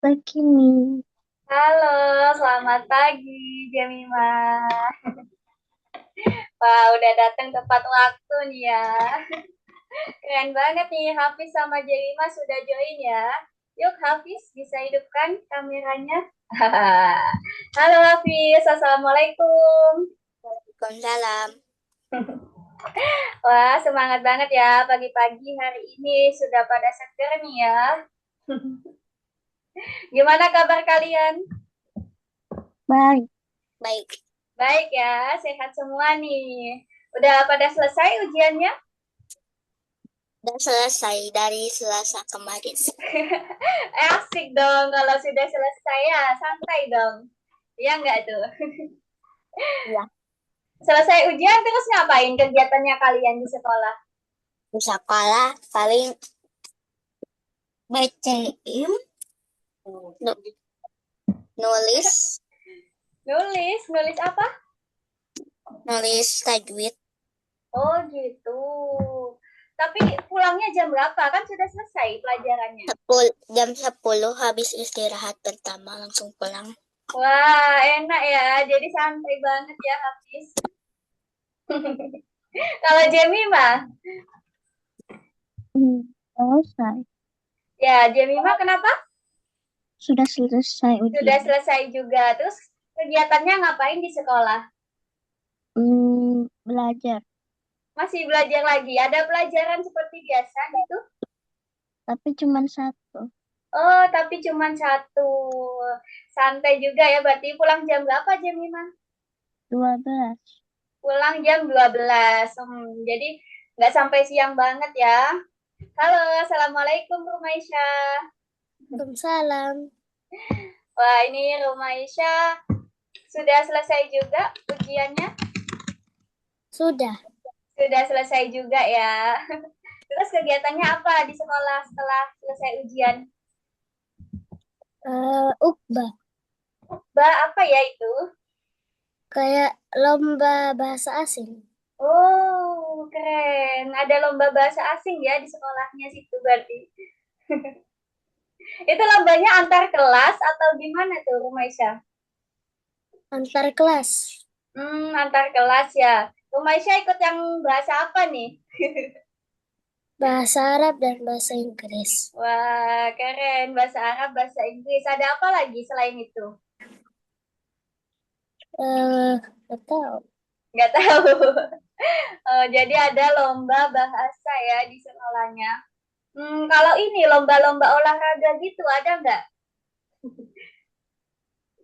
Pagi nih. Halo, selamat pagi, Jemima. Wah, udah datang tepat waktu nih ya. Keren banget nih, Hafiz sama Jemima sudah join ya. Yuk, Hafiz, bisa hidupkan kameranya? Halo, Hafiz. Assalamualaikum. Waalaikumsalam. Wah, semangat banget ya pagi-pagi hari ini. Sudah pada seger nih ya. Gimana kabar kalian? Baik. Baik. Baik ya, sehat semua nih. Udah pada selesai ujiannya? Udah selesai dari Selasa kemarin. Asik dong kalau sudah selesai ya, santai dong. Iya nggak tuh? Ya, Selesai ujian terus ngapain kegiatannya kalian di sekolah? di sekolah paling BCM, nulis, Nulis, nulis apa? nulis tajwid. Oh gitu. Tapi pulangnya jam berapa? Kan sudah selesai pelajarannya. Jam 10 habis istirahat pertama langsung pulang. Wah, enak ya. Jadi santai banget ya, Hafiz. Kalau Jemima? Selesai. Ya, Jemima kenapa? Sudah selesai Sudah ujian. selesai juga. Terus kegiatannya ngapain di sekolah? Belajar, Masih belajar lagi? Ada pelajaran seperti biasa gitu? tapi cuma satu. Oh, tapi cuma satu. Santai juga ya, berarti pulang jam berapa jam 5? 12. Pulang jam 12. Jadi nggak sampai siang banget ya. Halo, Assalamualaikum Rumaisya. Waalaikumsalam. Wah, ini Rumaisya sudah selesai juga ujiannya? Sudah. Sudah selesai juga ya. Terus kegiatannya apa di sekolah setelah selesai ujian? Ukbah. Apa ya itu? Kayak lomba bahasa asing. Oh, keren. Ada lomba bahasa asing ya di sekolahnya situ berarti. Itu lombanya antar kelas atau gimana tuh, Rumaisya? Antar kelas. Antar kelas ya. Rumaisya ikut yang bahasa apa nih? Bahasa Arab dan bahasa Inggris. Wah, keren. Bahasa Arab, bahasa Inggris. Ada apa lagi selain itu? Eh, Nggak tahu. Nggak tahu. Jadi ada lomba bahasa ya di sekolahnya. Kalau ini lomba-lomba olahraga gitu ada nggak?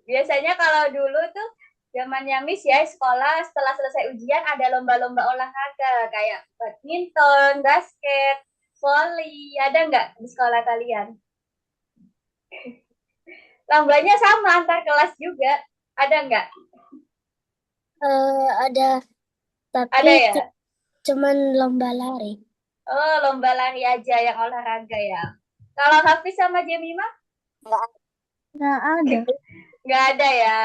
Biasanya kalau dulu tuh zamannya Miss ya sekolah setelah selesai ujian ada lomba-lomba olahraga kayak badminton, basket, volley. Ada nggak di sekolah kalian? Lombanya sama antar kelas juga. Ada nggak? Ada, tapi Ada ya? cuman lomba lari. Oh, lomba lari aja yang olahraga ya. Kalau Hafiz sama Jemima? Nggak, nggak ada. Nggak ada ya.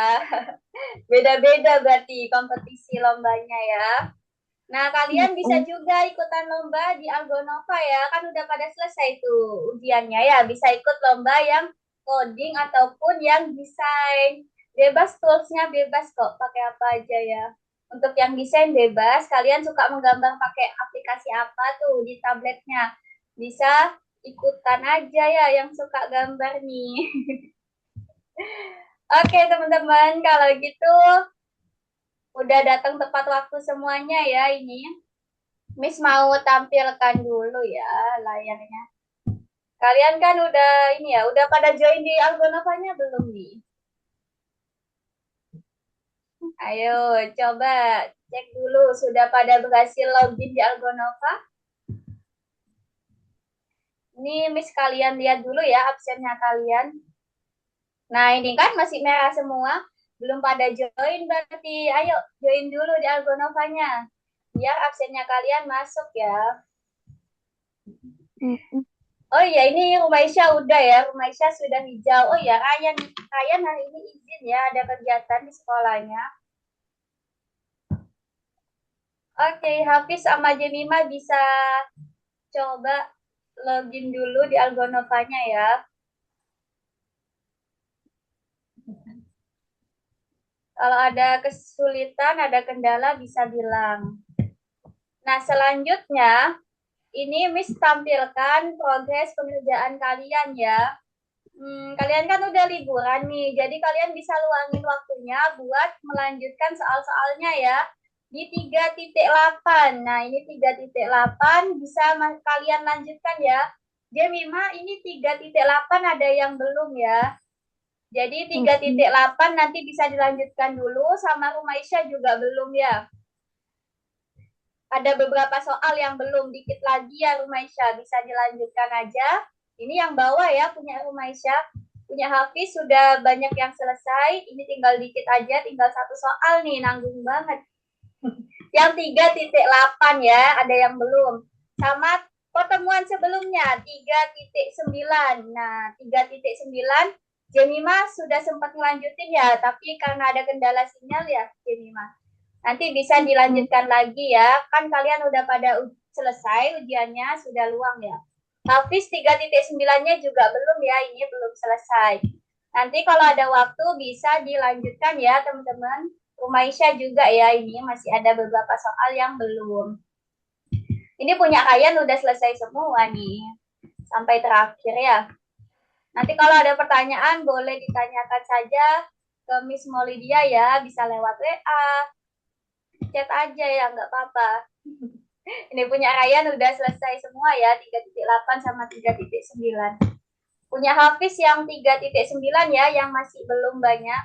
Beda-beda berarti kompetisi lombanya ya. Nah, kalian bisa Mm-mm. juga ikutan lomba di Algonova ya. Kan udah pada selesai tuh ujiannya ya. Bisa ikut lomba yang coding ataupun yang desain. Bebas toolsnya bebas kok. Pakai apa aja ya. Untuk yang desain bebas. Kalian suka menggambar pakai aplikasi apa tuh di tabletnya. Bisa ikutan aja ya yang suka gambar nih. Oke teman-teman, kalau gitu udah datang tepat waktu semuanya ya ini. Miss mau tampilkan dulu ya layarnya. Kalian kan udah ini ya, udah pada join di Algonovanya belum nih? Ayo coba cek dulu sudah pada berhasil login di Algonova. Ini Miss kalian lihat dulu ya absennya kalian. Nah ini kan masih merah semua, belum pada join berarti. Ayo join dulu di Algonovanya. Biar absennya kalian masuk ya. Mm-mm. Oh iya, ini Rumaisya udah ya. Rumaisya sudah hijau. Oh iya, Ryan hari ini izin ya, ada kegiatan di sekolahnya. Oke, Hafiz sama Jemima bisa coba login dulu di Algonovanya ya. Kalau ada kesulitan, ada kendala bisa bilang. Nah, selanjutnya ini Miss tampilkan progres pengerjaan kalian ya. Kalian kan udah liburan nih, jadi kalian bisa luangin waktunya buat melanjutkan soal-soalnya ya. Di 3.8. Nah, ini 3.8 bisa kalian lanjutkan ya. Jemima, ini 3.8 ada yang belum ya. Jadi 3.8 nanti bisa dilanjutkan dulu, sama Rumaisya juga belum ya. Ada beberapa soal yang belum, dikit lagi ya Rumaisya, bisa dilanjutkan aja. Ini yang bawah ya, punya Rumaisya. Punya Hafiz sudah banyak yang selesai, ini tinggal dikit aja, tinggal satu soal nih, nanggung banget. Yang 3.8 ya, ada yang belum. Sama pertemuan sebelumnya, 3.9. Nah, 3.9, Jemima sudah sempat ngelanjutin ya, tapi karena ada kendala sinyal ya, Jemima. Nanti bisa dilanjutkan lagi ya. Kan kalian udah pada selesai ujiannya, sudah luang ya. Hafiz 3.9-nya juga belum ya, ini belum selesai. Nanti kalau ada waktu bisa dilanjutkan ya teman-teman. Rumaisya juga ya, ini masih ada beberapa soal yang belum. Ini punya kalian udah selesai semua nih. Sampai terakhir ya. Nanti kalau ada pertanyaan boleh ditanyakan saja ke Miss Molidia ya, bisa lewat WA, chat aja ya, nggak apa-apa. Ini punya Ryan udah selesai semua ya, 3.8 sama 3.9. Punya Hafiz yang 3.9 ya, yang masih belum banyak.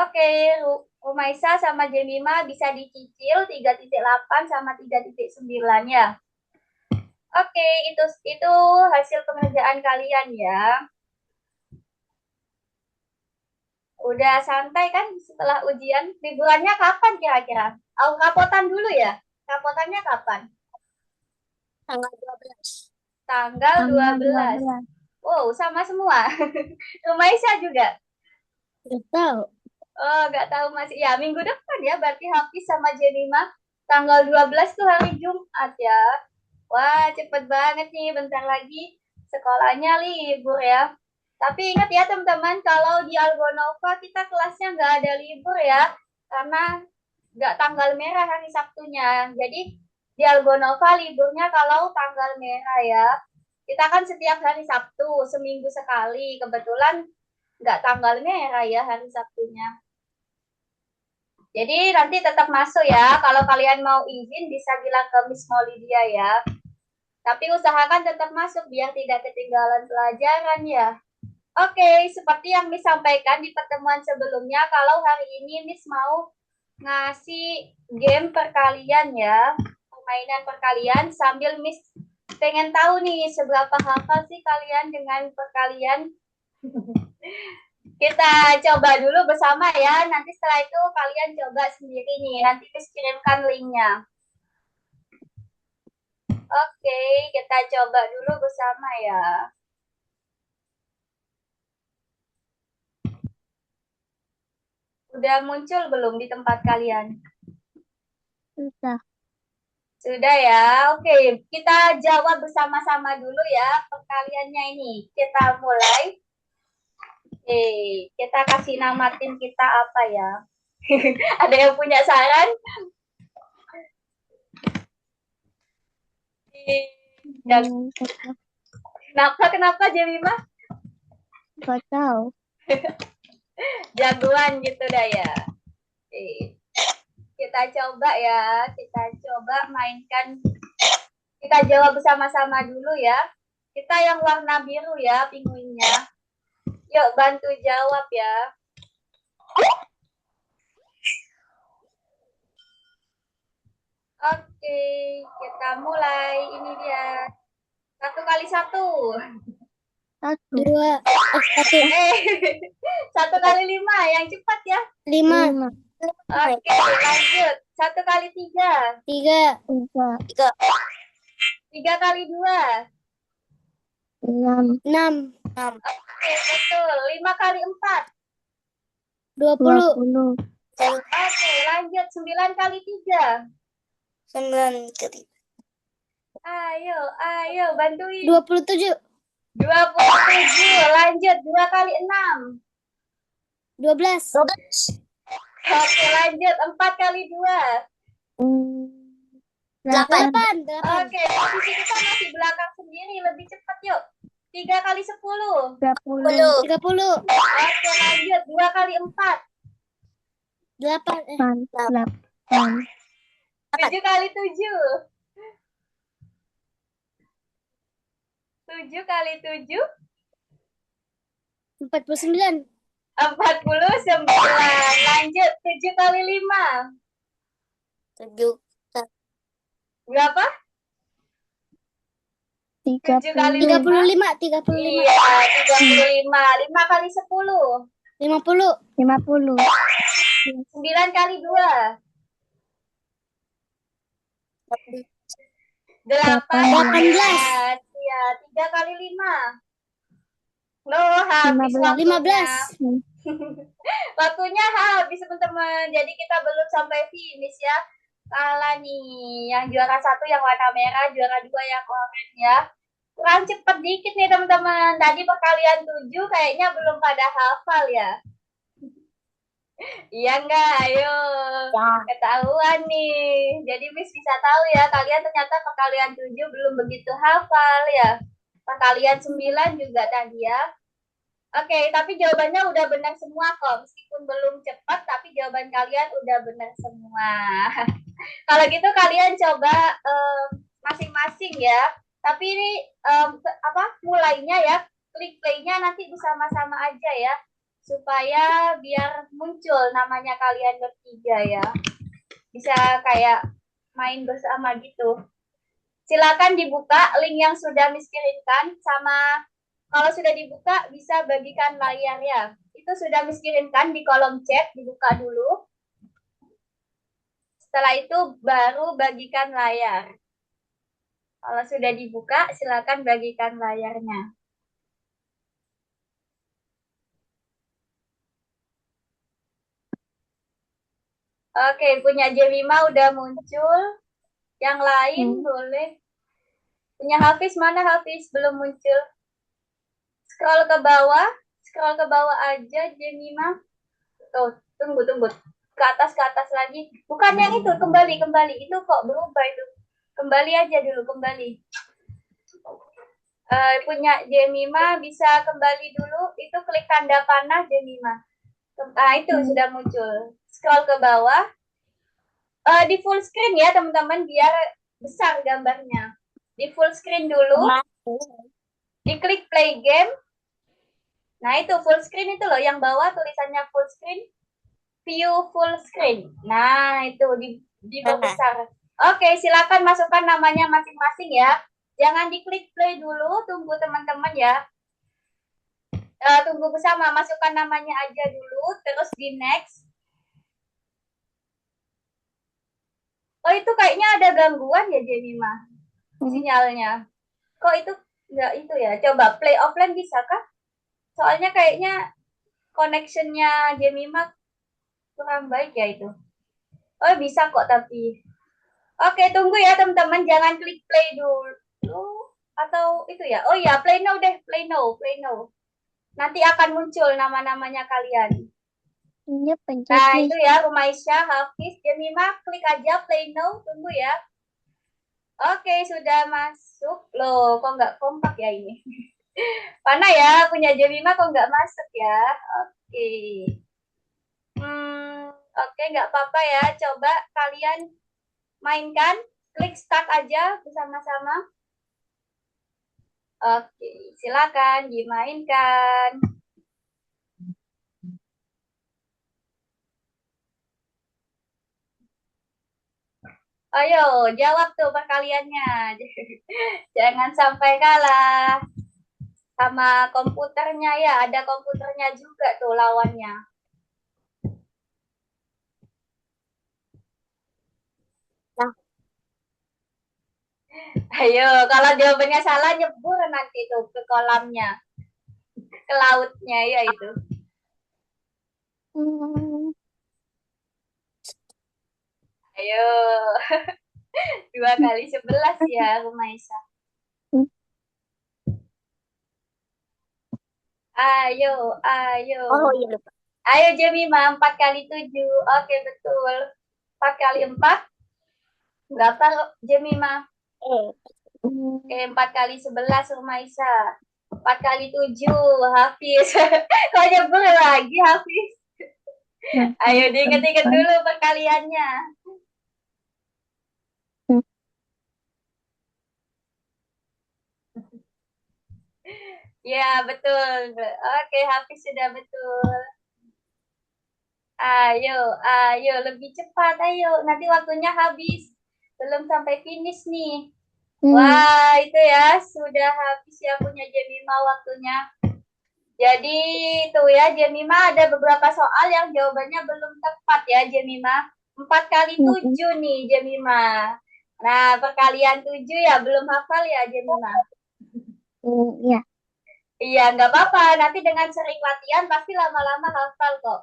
Oke, Rumaisa sama Jemima bisa dicicil 3.8 sama 3.9 ya. Oke, itu hasil pengerjaan kalian ya. Udah santai kan setelah ujian? Liburannya kapan kira-kira? Rapotan dulu ya. Rapotannya kapan? Tanggal 12. Tanggal 12. Wow, sama semua. Rumaisa juga. Gak tahu. Oh, nggak tahu masih. Ya, minggu depan ya. Berarti Hafiz sama Jenima. Tanggal 12 tuh hari Jumat ya. Wah, cepet banget nih. Bentar lagi sekolahnya libur ya. Tapi ingat ya teman-teman, kalau di Algonova kita kelasnya nggak ada libur ya. Karena nggak tanggal merah hari Sabtunya. Jadi di Algonova liburnya kalau tanggal merah ya. Kita kan setiap hari Sabtu, seminggu sekali. Kebetulan nggak tanggal merah ya hari Sabtunya. Jadi nanti tetap masuk ya. Kalau kalian mau izin bisa bilang ke Miss Maulidia ya. Tapi usahakan tetap masuk biar tidak ketinggalan pelajaran ya. Oke, seperti yang Miss sampaikan di pertemuan sebelumnya, kalau hari ini Miss mau ngasih game perkalian ya, permainan perkalian sambil Miss pengen tahu nih seberapa hafal sih kalian dengan perkalian. Kita coba dulu bersama ya, nanti setelah itu kalian coba sendiri nih, nanti Miss kirimkan linknya. Oke, kita coba dulu bersama ya. Udah muncul belum di tempat kalian? Sudah. Sudah ya. Oke, kita jawab bersama-sama dulu ya perkaliannya ini. Kita mulai. Oke, kita kasih nama tim kita apa ya? Ada yang punya saran? Kenapa Jemima? Gak tahu. Jagoan gitu dah ya. Oke. Kita coba ya, kita coba mainkan. Kita jawab bersama-sama dulu ya. Kita yang warna biru ya, pinguinnya. Yuk, bantu jawab ya. Oke, kita mulai. Ini dia. 1 kali 1. 1, 2, 1. 1 kali 5, yang cepat ya. 5. Oke, lanjut. 1 kali 3. 3. 3. 3 kali 2. 6. 6. Oke, betul. 5 kali 4. 20. Oke, lanjut. 9 kali 3. 9 kali. Ayo, bantuin. 27. 27. Lanjut. 2 kali 6. 12. Oke, lanjut. 4 kali 2. Delapan. Oke, posisi kita masih belakang sendiri. Lebih cepat yuk. 3 kali 10. 10. 30. Oke, lanjut. 2 kali 4. 8. 7 kali 7. 7 kali 7. 49. 49. Lanjut. 7 kali 5. 7. Berapa? 7 kali 5. 35. 35. Iya, 35. 5 kali 10. 50. 9 kali 2. 18. Ya, 3 kali 5. Loh, habis waktunya. 15. Waktunya habis, teman-teman. Jadi kita belum sampai finish ya. Kalah nih. Yang juara 1 yang warna merah, juara 2 yang oranye ya. Kurang cepet dikit nih, teman-teman. Tadi perkalian 7 kayaknya belum pada hafal ya. Iya enggak? Ayo. Ya. Ketahuan nih. Jadi Miss bisa tahu ya, kalian ternyata perkalian 7 belum begitu hafal ya. Perkalian 9 juga tadi ya. Oke, tapi jawabannya udah benar semua kok. Meskipun belum cepat, tapi jawaban kalian udah benar semua. Kalau gitu kalian coba masing-masing ya. Tapi ini mulainya ya, klik play-nya nanti bersama-sama aja ya. Supaya biar muncul namanya kalian bertiga ya. Bisa kayak main bersama gitu. Silakan dibuka link yang sudah Miss kirimkan, sama kalau sudah dibuka bisa bagikan layar ya. Itu sudah Miss kirimkan di kolom chat, dibuka dulu. Setelah itu baru bagikan layar. Kalau sudah dibuka, silakan bagikan layarnya. Oke, punya Jemima udah muncul. Yang lain boleh. Punya Hafiz, mana Hafiz? Belum muncul. Scroll ke bawah aja Jemima. Oh, tunggu. Ke atas lagi. Bukan yang itu, kembali. Itu kok berubah itu. Kembali aja dulu, kembali. Punya Jemima bisa kembali dulu. Itu klik tanda panah Jemima. Itu sudah muncul. Scroll ke bawah. Di full screen ya teman-teman, biar besar gambarnya. Di full screen dulu. Diklik play game. Nah itu full screen itu loh, yang bawah tulisannya full screen. View full screen. Nah itu diperbesar. Oke, silakan masukkan namanya masing-masing ya. Jangan diklik play dulu, tunggu teman-teman ya. Tunggu bersama, masukkan namanya aja dulu, terus di next. Oh itu kayaknya ada gangguan ya Jemima, sinyalnya. Kok itu enggak itu ya? Coba play offline bisa kah? Soalnya kayaknya connectionnya Jemima kurang baik ya itu. Oh bisa kok tapi. Oke tunggu ya teman-teman, jangan klik play dulu atau itu ya. Oh iya play now deh, play now. Nanti akan muncul nama-namanya kalian. Nah itu ya, Rumaisya, Hafiz, Jemima, klik aja play now, tunggu ya. Oke, sudah masuk. Loh, kok nggak kompak ya ini? Mana ya, punya Jemima kok nggak masuk ya? Oke. Oke, nggak apa-apa ya. Coba kalian mainkan, klik start aja bersama-sama. Oke, silakan dimainkan. Ayo, jawab tuh perkaliannya. Jangan sampai kalah sama komputernya ya. Ada komputernya juga tuh lawannya. Nah. Ayo, kalau jawabannya salah nyebur nanti tuh ke kolamnya. Ke lautnya ya itu. Ayo. 2 kali 11 ya, Rumaisa. Ayo. Oh iya lupa. Ayo Jemima, 4 kali 7. Oke, betul. 4 kali 4, berapa Jemima? Oke, 4 kali 11 Rumaisa. 4 kali 7 Hafiz. Kok nyebur lagi Hafiz? Ayo diinget-inget dulu perkaliannya. Ya, betul. Oke, Hafiz sudah betul. Ayo, ayo, lebih cepat, ayo. Nanti waktunya habis. Belum sampai finish nih. Wah, itu ya, sudah habis ya punya Jemima waktunya. Jadi, itu ya, Jemima ada beberapa soal yang jawabannya belum tepat ya, Jemima. 4 kali 7 nih, Jemima. Nah, perkalian 7 ya, belum hafal ya, Jemima? Iya. Iya, nggak apa-apa. Nanti dengan sering latihan, pasti lama-lama hafal kok.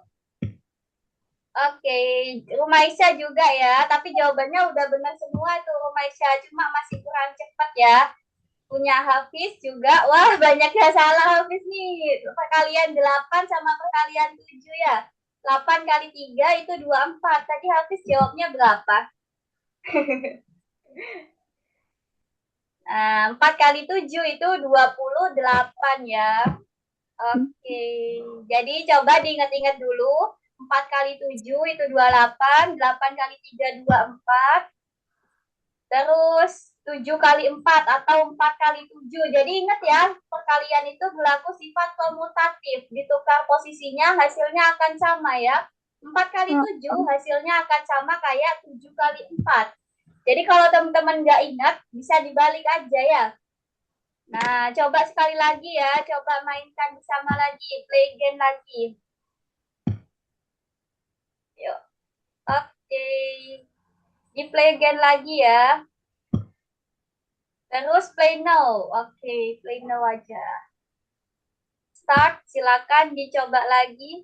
Oke, Rumaisya juga ya, tapi jawabannya udah benar semua tuh Rumaisya, cuma masih kurang cepat ya. Punya Hafiz juga, wah banyak ya salah Hafiz nih. Perkalian 8 sama perkalian 7 ya. 8 kali 3 itu 24. Tadi Hafiz jawabnya berapa? 4 kali 7 itu 28 ya. Oke, jadi coba diingat-ingat dulu. 4 kali 7 itu 28, 8 kali 3 24, terus 7 kali 4 atau 4 kali 7. Jadi ingat ya, perkalian itu berlaku sifat komutatif. Ditukar posisinya hasilnya akan sama ya. 4 kali 7 hasilnya akan sama kayak 7 kali 4. Jadi kalau teman-teman nggak ingat, bisa dibalik aja ya. Nah, coba sekali lagi ya. Coba mainkan bersama lagi. Play game lagi. Yuk. Oke. Di play game lagi ya. Terus play now. Oke, play now aja. Start, silakan dicoba lagi.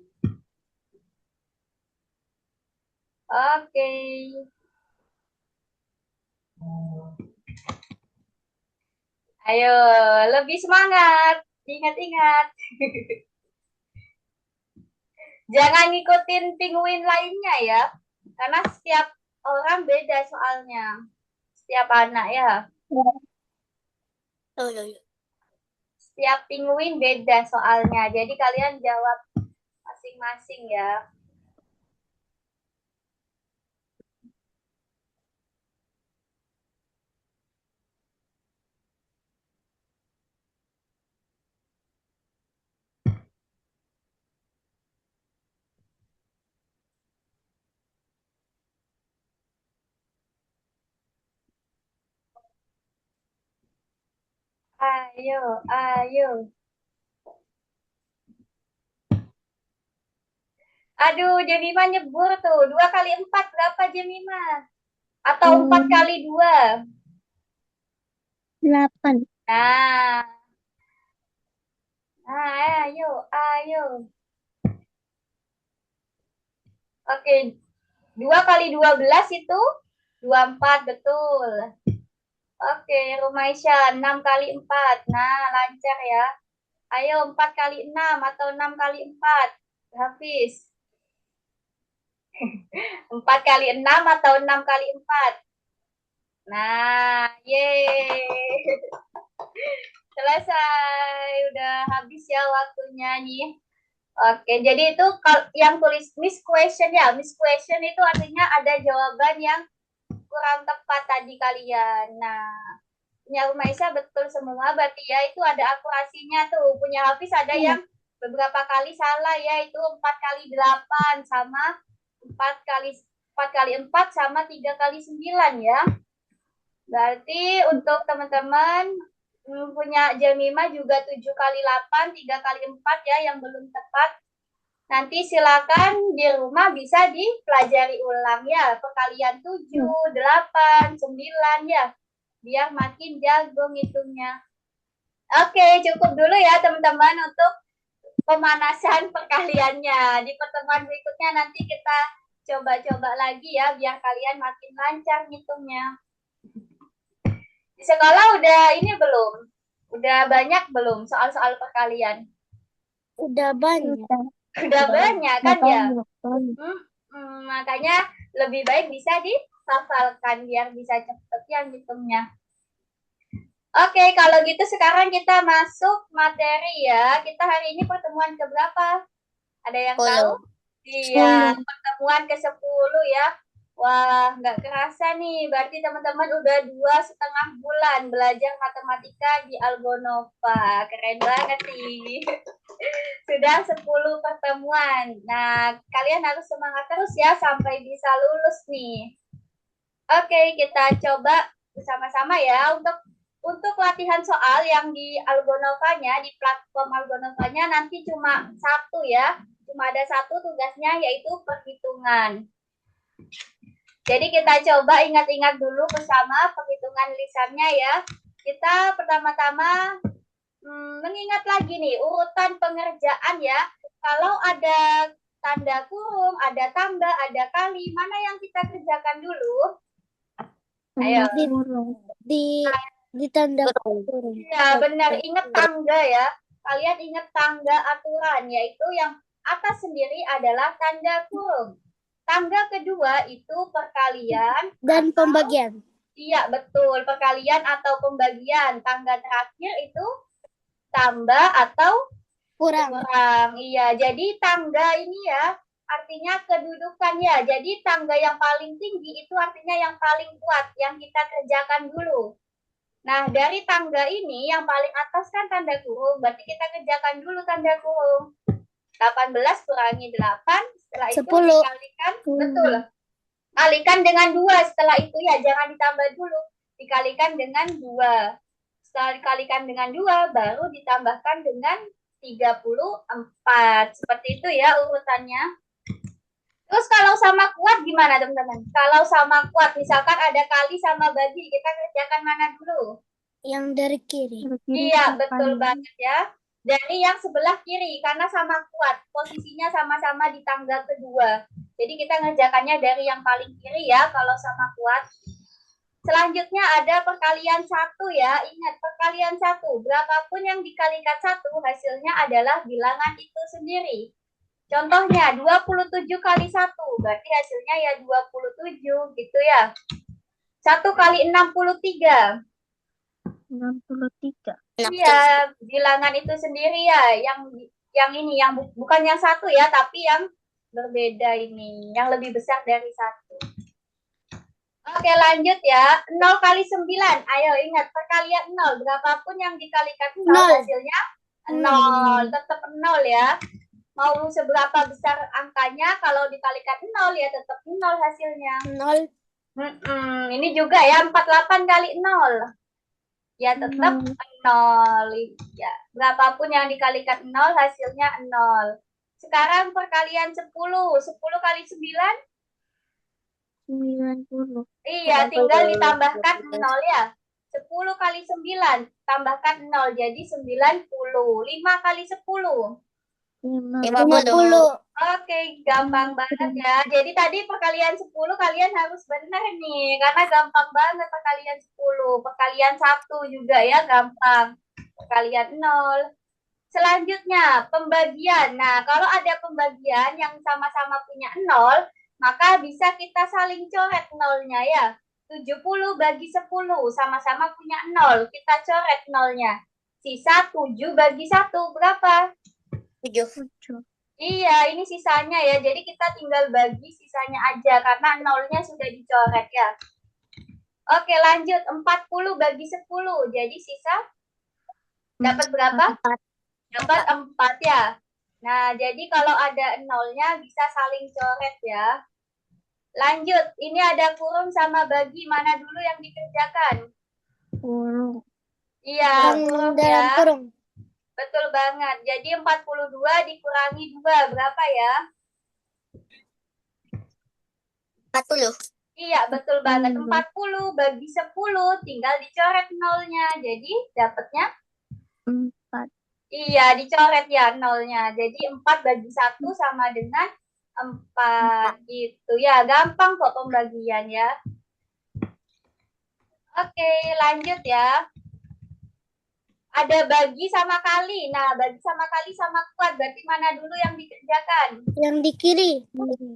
Oke. Ayo, lebih semangat. Ingat-ingat. Jangan ngikutin penguin lainnya ya. Karena setiap orang beda soalnya. Setiap anak ya. Oh, iya, iya. Setiap penguin beda soalnya. Jadi kalian jawab masing-masing ya. Ayo, ayo. Aduh, Jemima nyebur tuh. 2 kali 4 berapa Jemima? Atau 4 kali 2? 8. Nah, ayo, ayo. Oke, 2 kali 12 itu 24, betul. Oke, Rumaisya, 6 kali 4. Nah, lancar ya. Ayo, 4 kali 6 atau 6 kali 4. Hafiz. 4 kali 6 atau 6 kali 4. Nah, yeay. Selesai. Udah habis ya waktunya nih. Oke, jadi itu yang tulis miss question ya. Miss question itu artinya ada jawaban yang kurang tepat tadi kalian. Nah, punya Rumaisa betul semua, berarti ya itu ada akurasinya tuh. Punya Hafiz ada yang beberapa kali salah ya, itu 4 kali 8 sama 4 kali 4 sama 3 kali 9 ya. Berarti untuk teman-teman punya Jemima juga 7 kali 8, 3 kali 4 ya yang belum tepat. Nanti silakan di rumah bisa dipelajari ulang ya. Perkalian 7, 8, 9 ya. Biar makin jago ngitungnya. Oke, cukup dulu ya teman-teman untuk pemanasan perkaliannya. Di pertemuan berikutnya nanti kita coba-coba lagi ya biar kalian makin lancar ngitungnya. Di sekolah udah ini belum? Udah banyak belum soal-soal perkalian? Udah banyak. Udah banyak kan ya? Makanya. Makanya lebih baik bisa dihafalkan biar bisa cepet yang hitungnya. Oke, kalau gitu sekarang kita masuk materi ya. Kita hari ini pertemuan ke berapa? Ada yang tahu? 10. Iya, 10. pertemuan ke-10 ya. Wah, nggak kerasa nih. Berarti teman-teman udah 2,5 bulan belajar matematika di Algonova. Keren banget sih. Sudah 10 pertemuan. Nah, kalian harus semangat terus ya sampai bisa lulus nih. Oke, kita coba bersama-sama ya untuk latihan soal yang di Algonovanya, di platform Algonovanya nanti cuma satu ya. Cuma ada satu tugasnya yaitu perhitungan. Jadi kita coba ingat-ingat dulu bersama perhitungan lisannya ya. Kita pertama-tama mengingat lagi nih urutan pengerjaan ya. Kalau ada tanda kurung, ada tambah, ada kali, mana yang kita kerjakan dulu? Ayo. Di tanda kurung. Ya, benar. Ingat tangga ya. Kalian ingat tangga aturan, yaitu yang atas sendiri adalah tanda kurung. Tangga kedua itu perkalian Dan pembagian. Iya, betul. Perkalian atau pembagian. Tangga terakhir itu tambah atau Kurang. Iya, jadi tangga ini ya artinya kedudukan ya. Jadi tangga yang paling tinggi itu artinya yang paling kuat, yang kita kerjakan dulu. Nah, dari tangga ini yang paling atas kan tanda kurung, berarti kita kerjakan dulu tanda kurung. 18 kurangi 8, setelah itu 10. dikalikan, betul. Kalikan dengan 2 setelah itu ya, jangan ditambah dulu. Dikalikan dengan 2. Setelah dikalikan dengan 2, baru ditambahkan dengan 34. Seperti itu ya urutannya. Terus kalau sama kuat gimana teman-teman? Kalau sama kuat, misalkan ada kali sama bagi, kita kerjakan mana dulu? Yang dari kiri. Iya, betul banget ya. Dari yang sebelah kiri, karena sama kuat. Posisinya sama-sama di tangga kedua. Jadi kita ngerjakannya dari yang paling kiri ya, kalau sama kuat. Selanjutnya ada perkalian 1 ya. Ingat, perkalian 1. Berapapun yang dikalikan 1, hasilnya adalah bilangan itu sendiri. Contohnya 27 kali 1, berarti hasilnya ya 27 gitu ya. 1 kali 63. 63. Iya, bilangan itu sendiri ya, yang ini yang bukan yang 1 ya, tapi yang berbeda ini, yang lebih besar dari 1. Oke, lanjut ya. 0 kali 9. Ayo ingat, perkalian 0. Berapapun yang dikalikan 0, hasilnya 0. Tetap 0 ya. Mau seberapa besar angkanya, kalau dikalikan 0 ya tetap 0 hasilnya. 0. Ini juga ya, 48 kali 0. Ya tetap 0. Ya, berapapun yang dikalikan 0 hasilnya 0. Sekarang perkalian 10. 10 kali 9? 90. Iya, tinggal ditambahkan 0 ya. 10 kali 9 tambahkan 0 jadi 90. 5 kali 10. 50. Oke, gampang banget ya. Jadi tadi perkalian 10 kalian harus benar nih. Karena gampang banget perkalian 10. Perkalian 1 juga ya gampang. Perkalian 0. Selanjutnya, pembagian. Nah, kalau ada pembagian yang sama-sama punya 0, maka bisa kita saling coret 0-nya ya. 70 bagi 10, sama-sama punya 0. Kita coret 0-nya. Sisa 7 bagi 1, berapa? 7. Iya, ini sisanya ya. Jadi kita tinggal bagi sisanya aja karena 0-nya sudah dicoret ya. Oke, lanjut. 40 bagi 10. Jadi sisa dapat berapa? Dapat 4 ya. Nah, jadi kalau ada 0-nya bisa saling coret ya. Lanjut. Ini ada kurung sama bagi. Mana dulu yang dikerjakan? Kurung. Iya, kurung ya. Kurung. Betul banget. Jadi 42 dikurangi 2. Berapa ya? 40. Iya, betul banget. 40 bagi 10. Tinggal dicoret 0-nya. Jadi dapatnya? 4. Iya, dicoret ya 0-nya. Jadi 4 bagi 1 sama dengan 4. Gitu ya. Gampang kok pembagian ya. Oke, lanjut ya. Ada bagi sama kali. Nah, bagi sama kali sama kuat. Berarti mana dulu yang dikerjakan? Yang di kiri.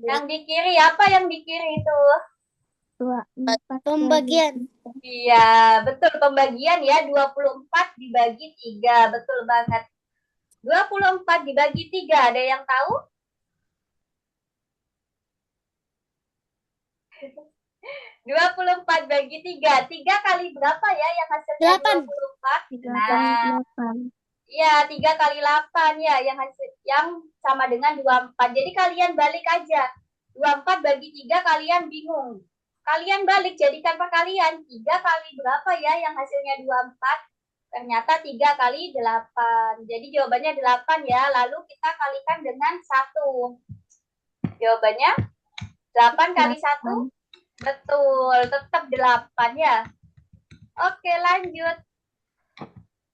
Yang di kiri. Apa yang di kiri itu? 24 Pembagian. Iya, betul. Pembagian ya. 24 dibagi 3. Betul banget. 24 dibagi 3. Ada yang tahu? 24 bagi 3. 3 kali berapa ya yang hasilnya 8. 24? 3 Nah, kali 8. iya, 3 kali 8 ya yang sama dengan 24. Jadi kalian balik aja. 24 bagi 3 kalian bingung. Kalian balik jadikan perkalian. 3 kali berapa ya yang hasilnya 24? Ternyata 3 kali 8. Jadi jawabannya 8 ya. Lalu kita kalikan dengan 1. Jawabannya 8 kali 1. Betul, tetap 8 ya. Oke, lanjut.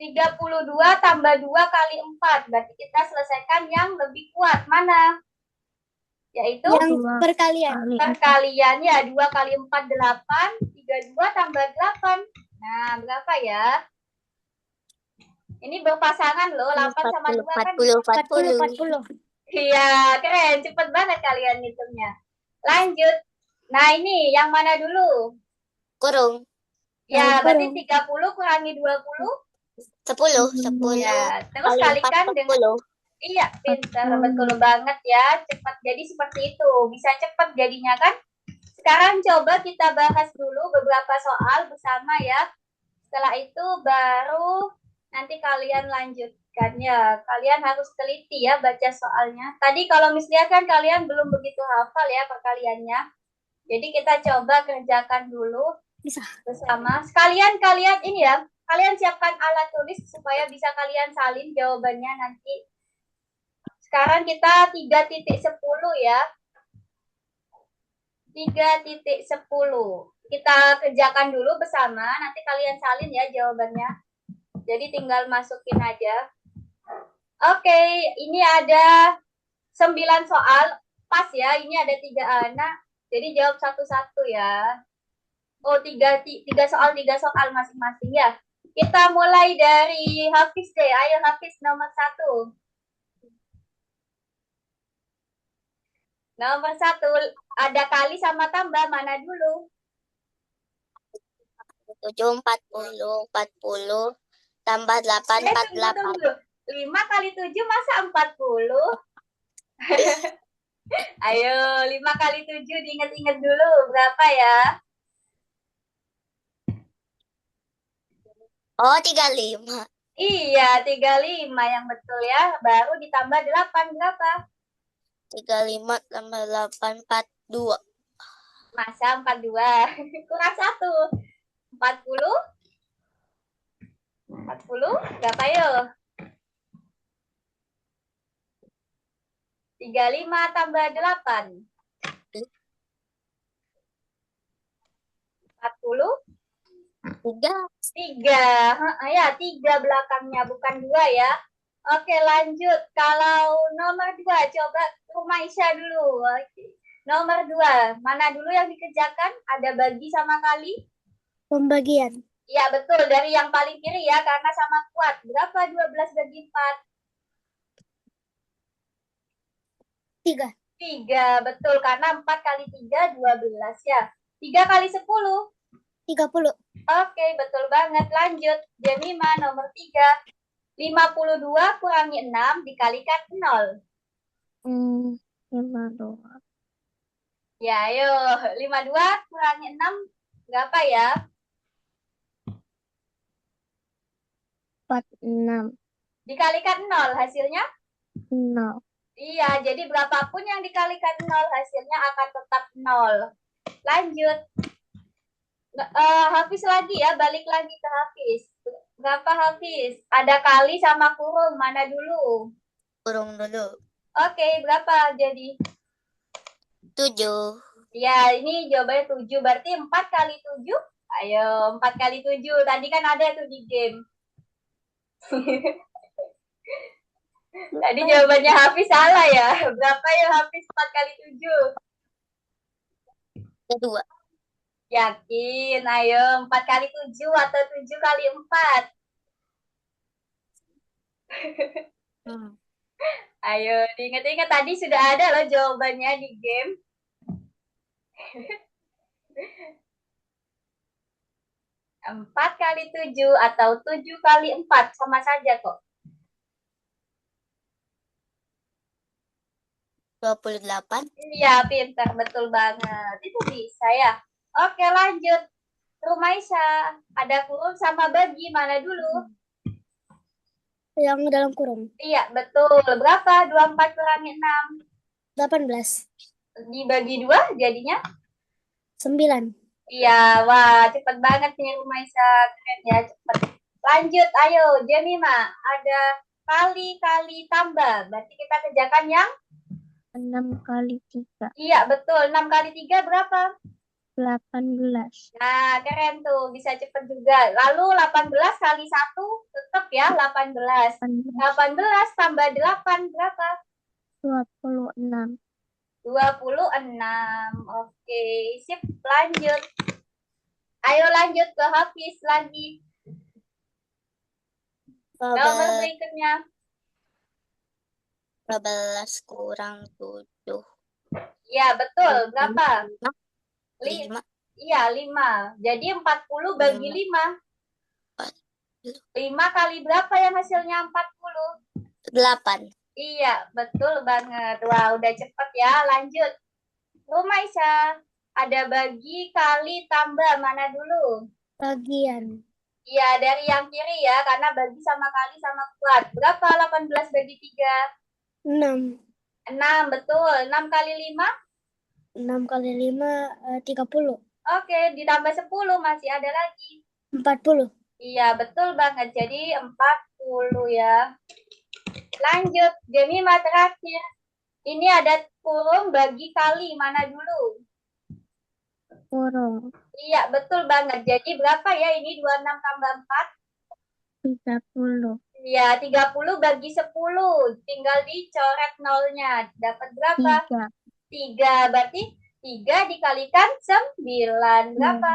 32 tambah 2 kali 4. Berarti kita selesaikan yang lebih kuat. Mana? Yaitu Yang perkalian. perkalian ya. 2 kali 4, 8. 32 tambah 8. Nah, berapa ya? Ini berpasangan loh. 8 sama 2 kan 40. iya, keren. Cepet banget kalian hitungnya. Lanjut. Nah, ini yang mana dulu? Kurung. Ya, berarti Kurung. 30 kurangi 20. 10. Ya, terus Kali 4, kalikan dengan 40. iya, pintar, betul banget ya. Cepat jadi seperti itu. Bisa cepat jadinya kan? Sekarang coba kita bahas dulu beberapa soal bersama ya. Setelah itu baru nanti kalian lanjutkan ya. Kalian harus teliti ya baca soalnya. Tadi kalau misalnya kan kalian belum begitu hafal ya perkaliannya. Jadi kita coba kerjakan dulu Bisa. bersama. Sekalian kalian ini ya, kalian siapkan alat tulis supaya bisa kalian salin jawabannya nanti. Sekarang kita 3.10 ya. 3.10. Kita kerjakan dulu bersama, nanti kalian salin ya jawabannya. Jadi tinggal masukin aja. Oke, ini ada 9 soal. Pas ya, ini ada 3 anak. Jadi jawab satu-satu ya. Oh, 3 soal masing-masing ya. Kita mulai dari Hafiz deh. Ayo Hafiz nomor 1. Nomor 1, ada kali sama tambah mana dulu? 7, 40 tambah 8, 48. Tunggu. 5 kali 7 masa 40? Ayo, 5 kali 7 diinget-inget dulu. Berapa ya? Oh, 35. Iya, 35 yang betul ya. Baru ditambah 8 berapa? 35 tambah 8, 42. Masa 42? Kurang 1. 40? 40? Berapa yuk? 35 tambah 8. 40? 3. 3. Ya, 3 belakangnya, bukan 2 ya. Oke, lanjut. Kalau nomor 2, coba Rumah Isya dulu. Oke. Nomor 2, mana dulu yang dikerjakan? Ada bagi sama kali? Pembagian. Iya, betul. Dari yang paling kiri ya, karena sama kuat. Berapa 12 bagi 4? 3. 3, betul. Karena 4 kali 3, 12 ya. 3 kali 10? 30. Oke, betul banget. Lanjut. Jemima nomor 3. 52 kurangi 6 dikalikan 0. 52. Ya, ayo. 52 kurangi 6 berapa ya? 46. Dikalikan 0 hasilnya? 0. Iya, jadi berapapun yang dikalikan 0 hasilnya akan tetap 0. Lanjut. Hafiz lagi ya, balik lagi ke Hafiz. Berapa Hafiz? Ada kali sama kurung, mana dulu? Kurung dulu. Oke, berapa jadi? 7. Ya, ini jawabannya 7. Berarti 4 kali 7? Ayo, 4 kali 7. Tadi kan ada tuh di game. Tadi jawabannya Hafiz salah ya. Berapa ya Hafiz 4 kali 7? 2. Yakin, ayo 4 kali 7 atau 7 kali 4? Hmm. Ayo, diingat-ingat tadi sudah ada loh jawabannya di game. 4 kali 7 atau 7 kali 4 sama saja kok. 28. Iya, pintar. Betul banget. Itu bisa ya. Oke, lanjut. Rumaisa, ada kurung sama bagi. Mana dulu? Yang dalam kurung. Iya, betul. Berapa? 24 kurangi 6. 18. Dibagi 2 jadinya? 9. Iya, wah cepet banget nih Rumaisa. Keren ya, cepet. Lanjut, ayo. Jemima, ada kali-kali tambah. Berarti kita kerjakan yang? 6 kali 3. Iya, betul. 6 kali 3 berapa? 18. Nah, keren tuh. Bisa cepet juga. Lalu 18 kali 1 tetap ya 18. 18 tambah 8 berapa? 26. 26. Oke, sip. Lanjut. Ayo lanjut ke Hafiz lagi. Nomor 12. berikutnya. 12 kurang 7. Ya, betul. Berapa? 5. Iya, 5. Jadi 40 bagi 5. 5 kali berapa yang hasilnya 40? 8. Iya, betul banget. Wah, udah cepet ya. Lanjut. Rumaisa, ada bagi, kali, tambah. Mana dulu? Bagian. Iya, dari yang kiri ya. Karena bagi sama kali sama kuat. Berapa 18 bagi 3? 6. 6, betul. 6 kali 5? 6 kali 5, 30. Oke, ditambah 10. Masih ada lagi. 40. Iya, betul banget. Jadi 40 ya. Lanjut. Jemima terakhir. Ini ada kurung bagi kali. Mana dulu? Kurung. Iya, betul banget. Jadi berapa ya ini 26 tambah 4? 30. Iya, 30 bagi 10. Tinggal dicoret nolnya. Dapat berapa? 3. 3. Berarti 3 dikalikan 9. Berapa?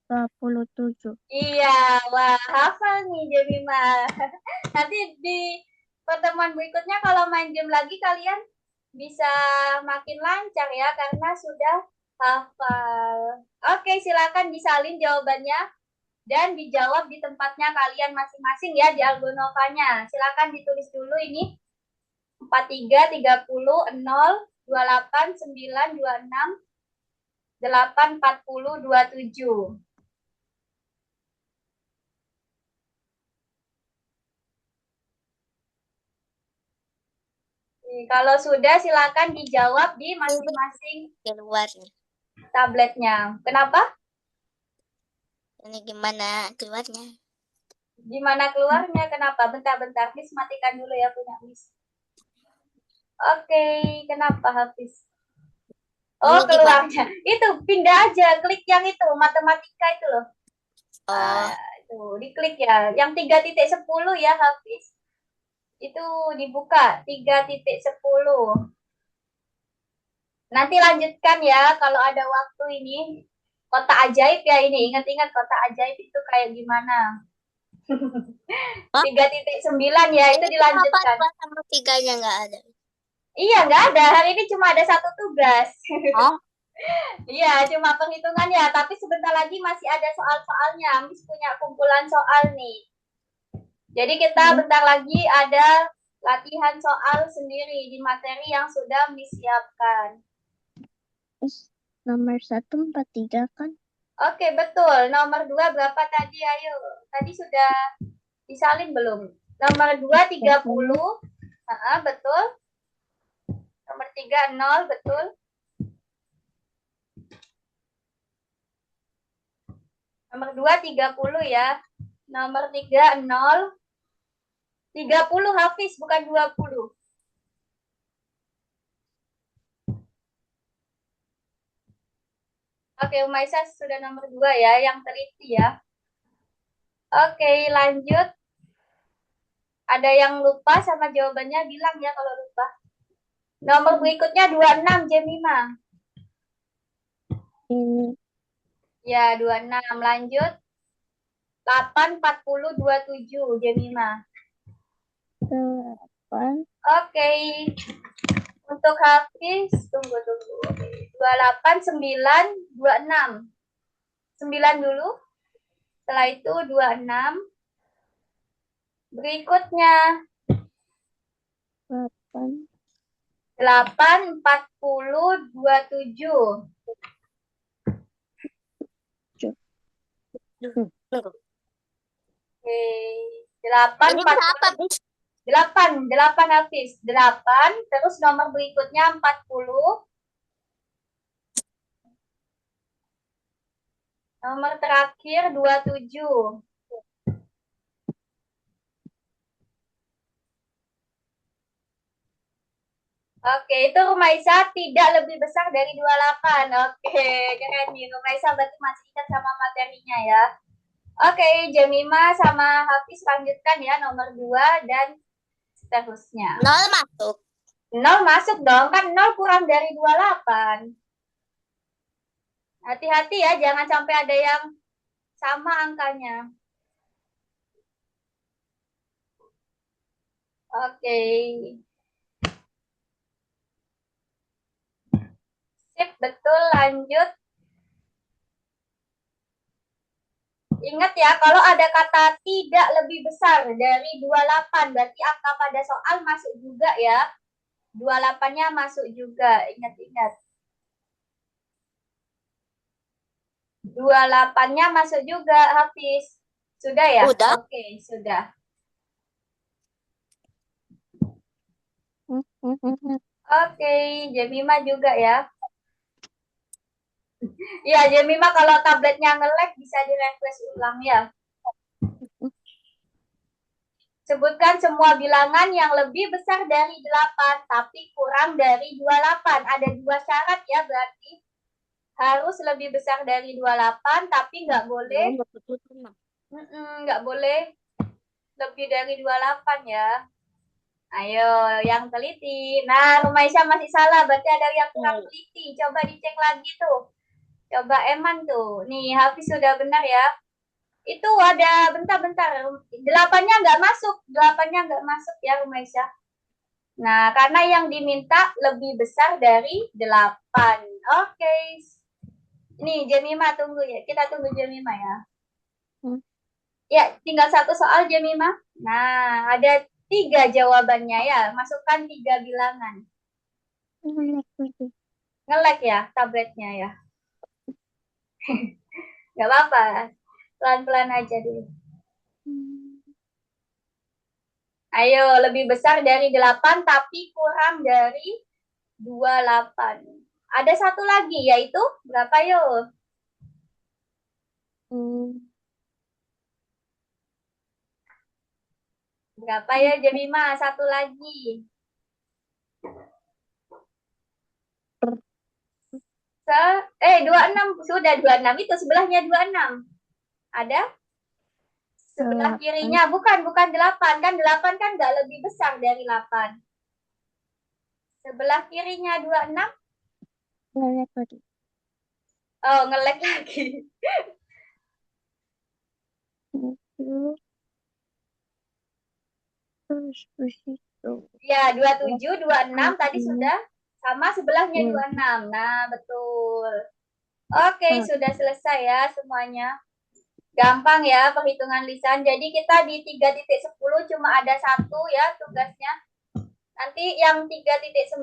27. Iya, wah hafal nih Jemima. Nanti di pertemuan berikutnya kalau main game lagi kalian bisa makin lancar ya karena sudah hafal. Oke, silakan disalin jawabannya dan dijawab di tempatnya kalian masing-masing ya di Algonovanya. Silakan ditulis dulu ini 43, 30, 0, 28, 9, 26, 8, 40, 27. Kalau sudah silakan dijawab di masing-masing Keluar nih. tabletnya. Kenapa? Ini gimana keluarnya? Gimana keluarnya? Kenapa? Bentar-bentar, Miss matikan dulu ya punya Miss. Oke, kenapa Hafiz? Oh, Ini gimana? keluarnya. Itu pindah aja, klik yang itu, matematika itu loh. Oh, Itu diklik ya. Yang 3.10 ya Hafiz. Itu dibuka 3.10. Nanti lanjutkan ya kalau ada waktu ini. Kota ajaib ya ini. Ingat-ingat kota ajaib itu kayak gimana. Hah? 3.9 ya, itu Ini kenapa dilanjutkan. 2 sama 3-nya nggak ada? Iya, nggak ada. Hari ini cuma ada satu tugas. Oh, Iya, cuma penghitungan ya. Tapi sebentar lagi masih ada soal-soalnya. Miss punya kumpulan soal nih. Jadi kita bentar lagi ada latihan soal sendiri di materi yang sudah Miss siapkan. Nomor 143 kan? Oke, betul. Nomor 2 berapa tadi? Ayo. Tadi sudah disalin belum? Nomor 2, 30. Betul. Nomor 3, 0. Betul. Nomor 2, 30 ya. Nomor 3, 0. 30 Hafiz, bukan 20. Oke, Umaisa sudah nomor 2 ya, yang teliti ya. Oke, lanjut. Ada yang lupa sama jawabannya, bilang ya kalau lupa. Nomor berikutnya 26, Jemima. Ini. Ya, 26. Lanjut. 8, 40, 27, Jemima. 8. Oke. Untuk Hafiz, tunggu. Oke. 28, 9, 26. 9 dulu. Setelah itu 26. Berikutnya 8. 8, 40, 27. Tunggu. Oke. 8, Ini 40. berapa, Bis? 8 Hafiz. 8, terus nomor berikutnya 40. Nomor terakhir 27. Oke, itu Rumaisa tidak lebih besar dari 28. Oke, keren nih. Rumaisa berarti masih ingat sama materinya ya. Oke, Jemima sama Hafiz lanjutkan ya nomor 2 dan seterusnya. 0 masuk. 0 masuk dong, kan 0 kurang dari 28. Hati-hati ya, jangan sampai ada yang sama angkanya. Oke. Sip, betul, lanjut. Ingat ya, kalau ada kata tidak lebih besar dari 28, berarti angka pada soal masuk juga ya. 28-nya masuk juga, ingat-ingat. 28-nya masuk juga, Hafiz. Sudah ya? Udah. Oke, sudah. Oke, Jemima juga ya. Iya, Jemima kalau tabletnya nge-lag bisa di-refresh ulang ya. Sebutkan semua bilangan yang lebih besar dari 8, tapi kurang dari 28. Ada 2 syarat ya, berarti harus lebih besar dari 28, tapi nggak boleh nggak boleh lebih dari 28 ya. Ayo, yang teliti. Nah, Rumaisya masih salah, berarti ada yang kurang teliti. Coba dicek lagi tuh. Coba Eman tuh. Nih, Hafiz sudah benar ya. Itu ada, bentar. 8-nya nggak masuk. 8-nya nggak masuk ya, Rumaisya. Nah, karena yang diminta lebih besar dari 8. Oke. Nih, Jemima tunggu ya. Kita tunggu Jemima ya. Ya, tinggal satu soal Jemima. Nah, ada 3 jawabannya ya. Masukkan 3 bilangan. Nge-lag ya tabletnya ya. Gak apa-apa. Pelan-pelan aja dulu. Ayo, lebih besar dari 8 tapi kurang dari 28. Ada satu lagi yaitu berapa yuk? Berapa ya Jemima? Satu lagi. 26. Sudah 26 itu sebelahnya 26. Ada? Sebelah kirinya. Bukan 8. Kan 8 kan nggak lebih besar dari 8. Sebelah kirinya 26. Nge-lag lagi. Oh, nge-lag lagi. Terus begitu. Ya, 27, 26 tadi sudah sama sebelahnya 26. Nah, betul. Oke, sudah selesai ya semuanya. Gampang ya perhitungan lisan. Jadi kita di 3.10 cuma ada satu ya tugasnya. Nanti yang 3.9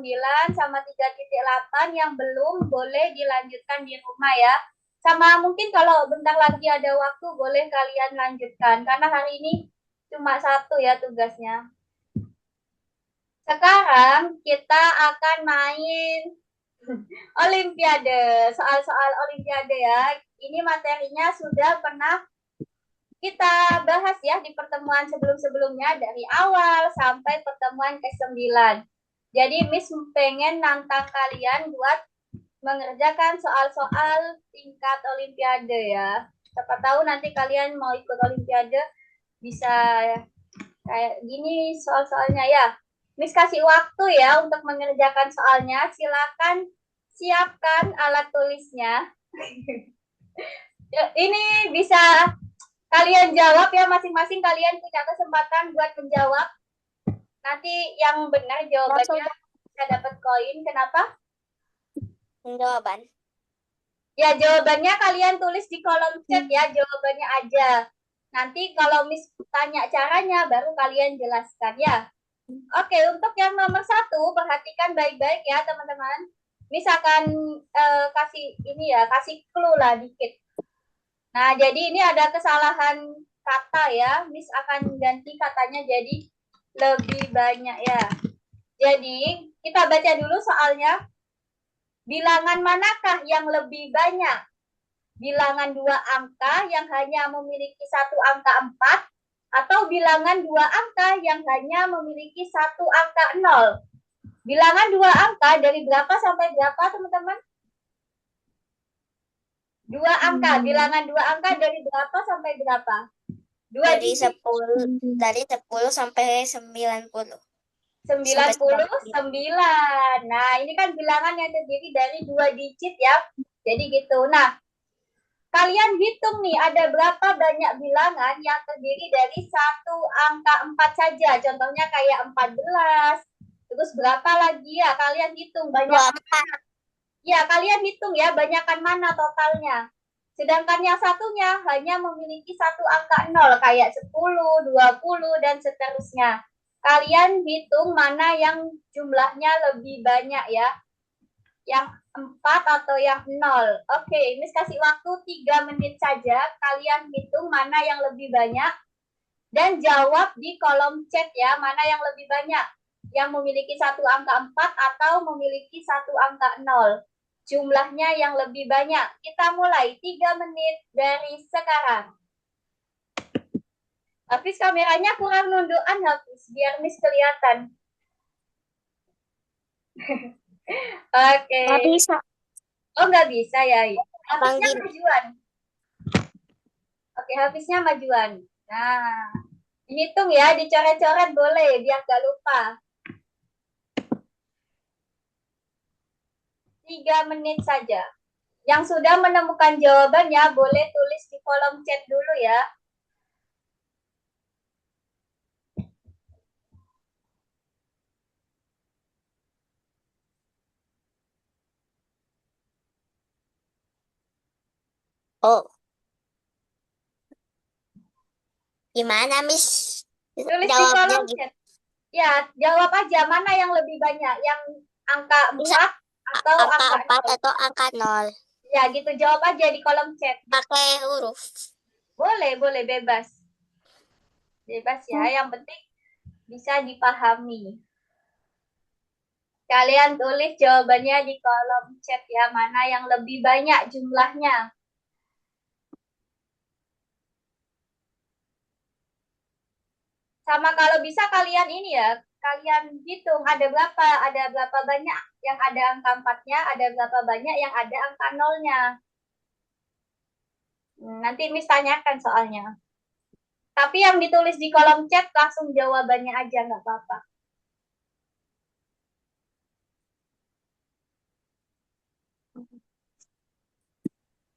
sama 3.8 yang belum boleh dilanjutkan di rumah ya. Sama mungkin kalau bentar lagi ada waktu boleh kalian lanjutkan. Karena hari ini cuma satu ya tugasnya. Sekarang kita akan main Olimpiade. Soal-soal Olimpiade ya. Ini materinya sudah pernah kita bahas ya di pertemuan sebelum-sebelumnya dari awal sampai pertemuan ke-9. Jadi Miss pengen nantang kalian buat mengerjakan soal-soal tingkat Olimpiade ya. Siapa tahu nanti kalian mau ikut Olimpiade bisa kayak gini soal-soalnya ya. Miss kasih waktu ya untuk mengerjakan soalnya. Silakan siapkan alat tulisnya. Ini bisa kalian jawab ya, masing-masing kalian punya kesempatan buat menjawab. Nanti yang benar jawabannya bisa dapat koin. Kenapa? Jawaban. Ya, jawabannya kalian tulis di kolom chat ya, jawabannya aja. Nanti kalau Miss tanya caranya, baru kalian jelaskan ya. Oke, untuk yang nomor 1, perhatikan baik-baik ya teman-teman. Miss akan kasih ini ya, kasih clue lah dikit. Nah, jadi ini ada kesalahan kata ya. Miss akan ganti katanya jadi lebih banyak ya. Jadi, kita baca dulu soalnya. Bilangan manakah yang lebih banyak? Bilangan 2 angka yang hanya memiliki 1 angka 4 atau bilangan 2 angka yang hanya memiliki 1 angka 0? Bilangan 2 angka dari berapa sampai berapa, teman-teman? 2 angka, bilangan 2 angka dari berapa sampai berapa? 2 Dari digit. 10 sampai 90. 99. Nah, ini kan bilangan yang terdiri dari 2 digit ya. Jadi gitu. Nah, kalian hitung nih, ada berapa banyak bilangan yang terdiri dari 1 angka 4 saja. Contohnya kayak 14. Terus berapa lagi ya? Kalian hitung banyak. 24. Ya, kalian hitung ya, banyakan mana totalnya. Sedangkan yang satunya hanya memiliki 1 angka 0, kayak 10, 20, dan seterusnya. Kalian hitung mana yang jumlahnya lebih banyak ya. Yang 4 atau yang 0. Oke, Miss kasih waktu 3 menit saja. Kalian hitung mana yang lebih banyak. Dan jawab di kolom chat ya, mana yang lebih banyak. Yang memiliki 1 angka 4 atau memiliki 1 angka 0. Jumlahnya yang lebih banyak. Kita mulai 3 menit dari sekarang. Hafiz, kameranya kurang nundukan, Hafiz, biar Miss kelihatan. Oke. Nggak bisa. Oh, nggak bisa ya. Hafiznya Panggil. majuan. Oke, Hafiznya majuan. Nah, dihitung ya, dicoret-coret boleh, biar nggak lupa. 3 menit saja. Yang sudah menemukan jawabannya boleh tulis di kolom chat dulu ya. Oh. Gimana, Miss? Tulis di Jawabnya kolom chat. Ya, jawab aja mana yang lebih banyak, yang angka 4 bisa atau angka 4 0. atau angka 0. Ya, gitu, jawab aja di kolom chat. Pakai huruf. Boleh, bebas. Bebas ya, yang penting bisa dipahami. Kalian tulis jawabannya di kolom chat ya, mana yang lebih banyak jumlahnya. Sama kalau bisa kalian ini ya, kalian hitung ada berapa banyak yang ada angka 4-nya, ada berapa banyak yang ada angka 0-nya. Nanti Miss tanyakan soalnya. Tapi yang ditulis di kolom chat langsung jawabannya aja, nggak apa-apa.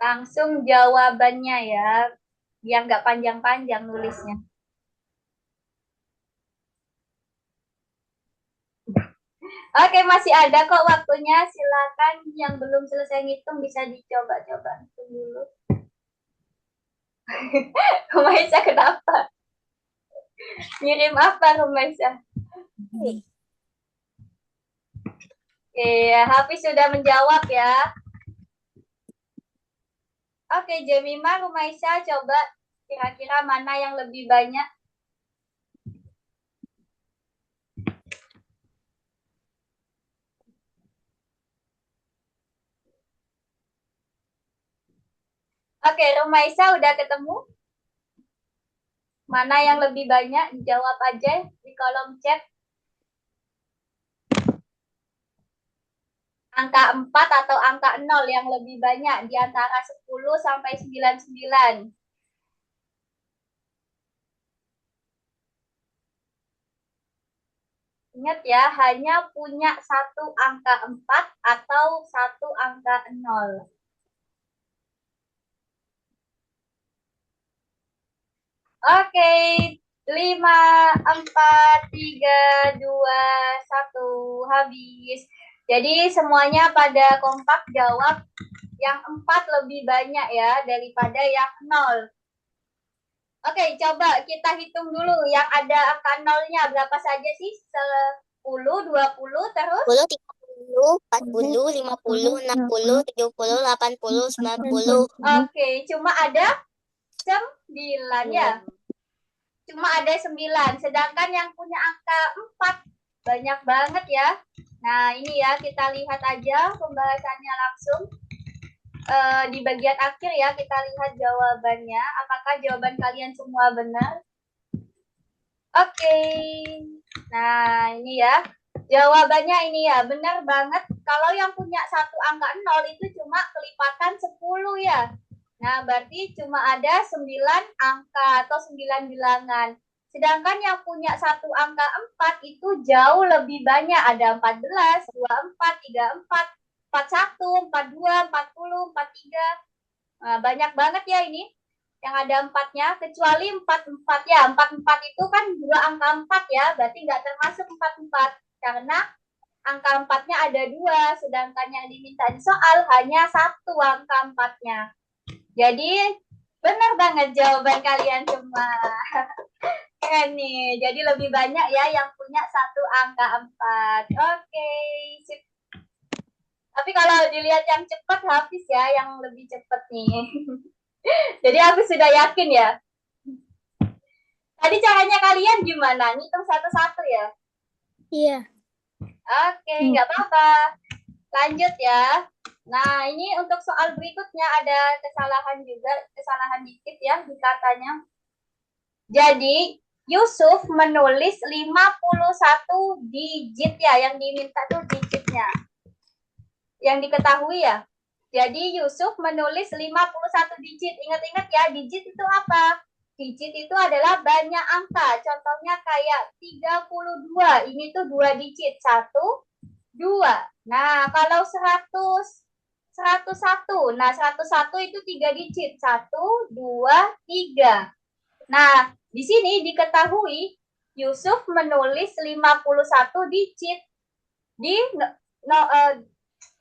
Langsung jawabannya ya, biar nggak panjang-panjang nulisnya. Oke, masih ada kok waktunya. Silakan yang belum selesai ngitung bisa dicoba-coba dulu. Rumaisa kenapa? Ngirim apa Rumaisa? Oke, Hafiz sudah menjawab ya. Oke, Jemima, Rumaisa coba kira-kira mana yang lebih banyak. Oke, Rumaisa udah ketemu? Mana yang lebih banyak? Dijawab aja di kolom chat. Angka 4 atau angka 0 yang lebih banyak di antara 10 sampai 99. Ingat ya, hanya punya 1 angka 4 atau 1 angka 0. Oke, 5, 4, 3, 2, 1, habis. Jadi semuanya pada kompak jawab yang 4 lebih banyak ya daripada yang 0. Oke, coba kita hitung dulu yang ada angka nolnya berapa saja sih? 10, 20, terus 10, 30, 40, 50, 60, 70, 80, 90. Oke, cuma ada 9 ya. Cuma ada 9. Sedangkan yang punya angka 4 banyak banget ya. Nah, ini ya kita lihat aja pembahasannya langsung. Di bagian akhir ya kita lihat jawabannya. Apakah jawaban kalian semua benar? Oke. Nah, ini ya. Jawabannya ini ya, benar banget. Kalau yang punya satu angka 0 itu cuma kelipatan 10 ya. Nah, berarti cuma ada 9 angka atau 9 bilangan. Sedangkan yang punya satu angka 4 itu jauh lebih banyak. Ada 14, 24, 34, 41, 42, 40, 43. Nah, banyak banget ya ini yang ada 4-nya, kecuali 44 ya. 44 itu kan dua angka 4 ya, berarti nggak termasuk 44. Karena angka 4-nya ada 2, sedangkan yang diminta di soal hanya satu angka 4-nya. Jadi benar banget jawaban kalian semua. Keren nih. Jadi lebih banyak ya yang punya satu angka 4. Oke, sip. Tapi kalau dilihat yang cepat habis ya, yang lebih cepat nih. Jadi aku sudah yakin ya. Tadi caranya kalian gimana? Ngitung satu-satu ya? Iya. Oke, nggak apa-apa. Lanjut ya. Nah, ini untuk soal berikutnya ada kesalahan juga, kesalahan dikit ya di katanya. Jadi, Yusuf menulis 51 digit ya, yang diminta tuh digitnya. Yang diketahui ya. Jadi, Yusuf menulis 51 digit. Ingat-ingat ya, digit itu apa? Digit itu adalah banyak angka. Contohnya kayak 32. Ini tuh 2 digit. 1, 2. Nah, kalau 100, 101. Nah, 101 itu 3 digit. 1, 2, 3. Nah, di sini diketahui Yusuf menulis 51 digit di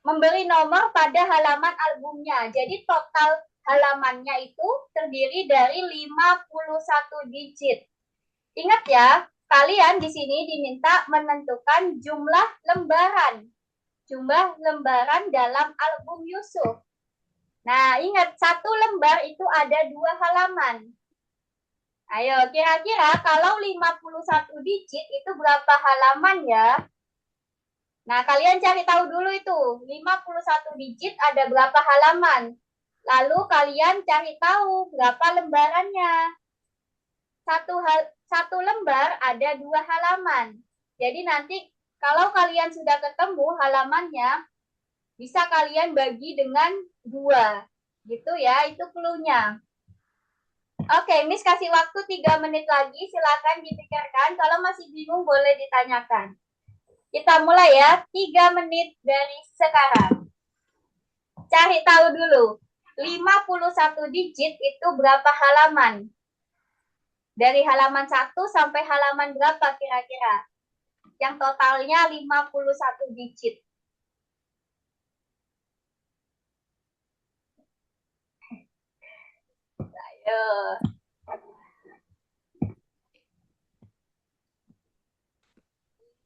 memberi nomor pada halaman albumnya. Jadi total halamannya itu terdiri dari 51 digit. Ingat ya, kalian di sini diminta menentukan jumlah lembaran. Jumlah lembaran dalam album Yusuf. Nah, ingat satu lembar itu ada 2 halaman. Ayo, kira-kira kalau 51 digit itu berapa halaman ya? Nah, kalian cari tahu dulu itu. 51 digit ada berapa halaman? Lalu kalian cari tahu berapa lembarannya. Satu lembar ada 2 halaman. Jadi nanti kalau kalian sudah ketemu halamannya, bisa kalian bagi dengan 2. Gitu ya, itu clue-nya. Oke, Miss kasih waktu 3 menit lagi. Silakan dipikirkan. Kalau masih bingung boleh ditanyakan. Kita mulai ya, 3 menit dari sekarang. Cari tahu dulu, 51 digit itu berapa halaman? Dari halaman 1 sampai halaman berapa kira-kira? Yang totalnya 51 digit. Ayo.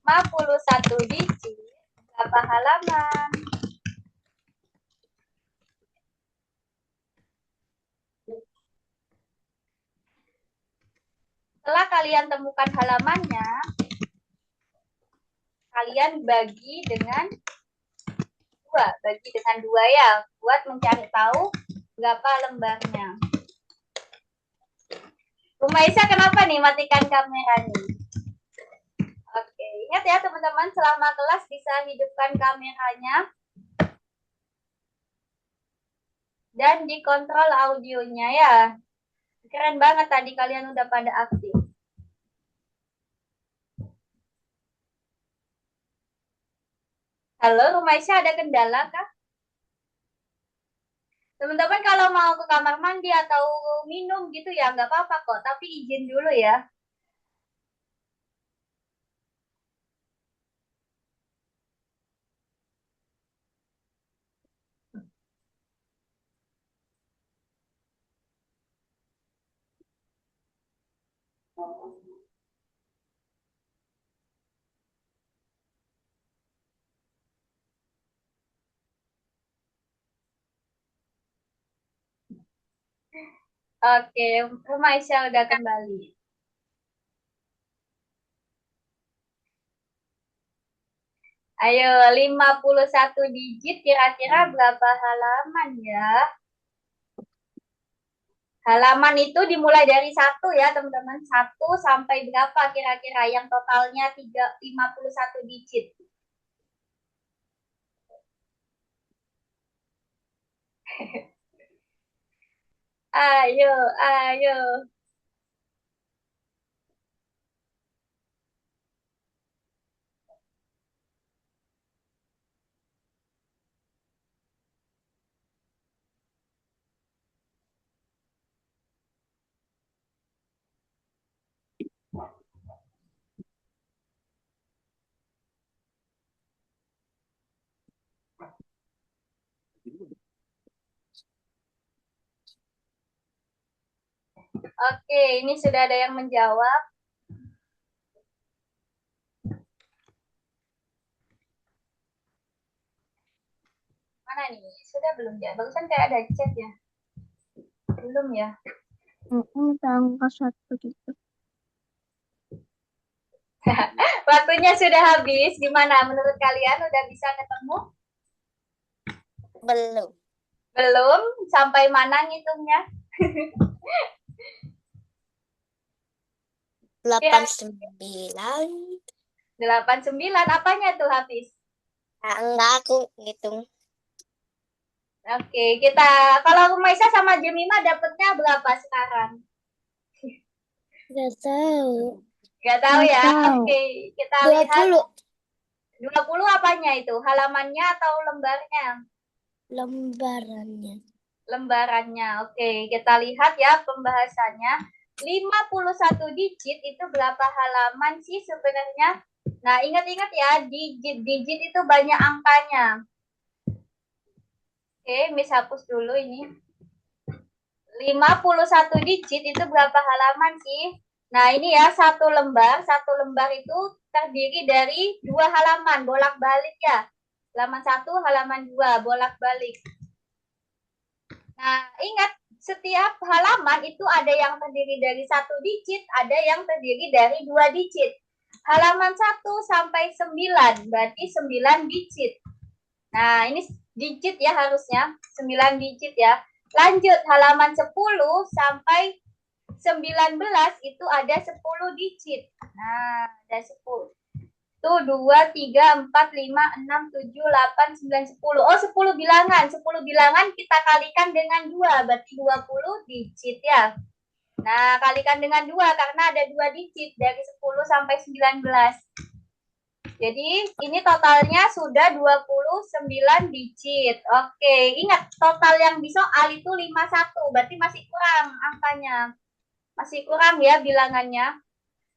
51 digit, berapa halaman? Setelah kalian temukan halamannya, kalian bagi dengan 2. Bagi dengan 2 ya, buat mencari tahu berapa lembarnya. Rumaisa kenapa nih matikan kameranya? Oke, ingat ya teman-teman, selama kelas bisa hidupkan kameranya dan dikontrol audionya ya. Keren banget tadi kalian udah pada aktif. Halo, Rumaisa ada kendala kah? Teman-teman kalau mau ke kamar mandi atau minum gitu ya nggak apa-apa kok, tapi izin dulu ya. Oke, Rumaisya udah kembali. Ayo, 51 digit kira-kira berapa halaman ya? Halaman itu dimulai dari 1 ya, teman-teman. 1 sampai berapa kira-kira yang totalnya 51 digit? Ayo, ayo. Oke, ini sudah ada yang menjawab. Mana nih? Sudah belum ya? Barusan kayak ada chat ya. Belum ya? Angka 1 gitu. Waktunya sudah habis. Gimana menurut kalian? Udah bisa ketemu? Belum. Belum? Sampai mana ngitungnya? 89. 89. Apanya tuh habis? Nah, enggak aku ngitung. Oke, kalau Maisa sama Jemima dapatnya berapa sekarang? Gak tahu. Gak tahu ya. tahu. Oke, kita lihat 20 20 apanya itu? Halamannya atau lembarnya? lembarannya. Lembarannya. Oke, kita lihat ya pembahasannya. 51 digit itu berapa halaman sih sebenarnya? Nah, ingat-ingat ya, digit itu banyak angkanya. Oke, Miss hapus dulu ini. 51 digit itu berapa halaman sih? Nah, ini ya, satu lembar itu terdiri dari 2 halaman, bolak-balik ya. Halaman 1, halaman 2, bolak-balik. Nah, ingat, setiap halaman itu ada yang terdiri dari 1 digit, ada yang terdiri dari 2 digit. Halaman 1 sampai 9, berarti 9 digit. Nah, ini digit ya harusnya, 9 digit ya. Lanjut, halaman 10 sampai 19 itu ada 10 digit. Nah, ada 10. Tuh, 2, 3, 4, 5, 6, 7, 8, 9, 10. Oh, 10 bilangan. 10 bilangan kita kalikan dengan 2, berarti 20 digit ya. Nah, kalikan dengan 2 karena ada 2 digit dari 10 sampai 19. Jadi, ini totalnya sudah 29 digit. Oke, ingat total yang di soal itu 51, berarti masih kurang angkanya. Masih kurang ya bilangannya.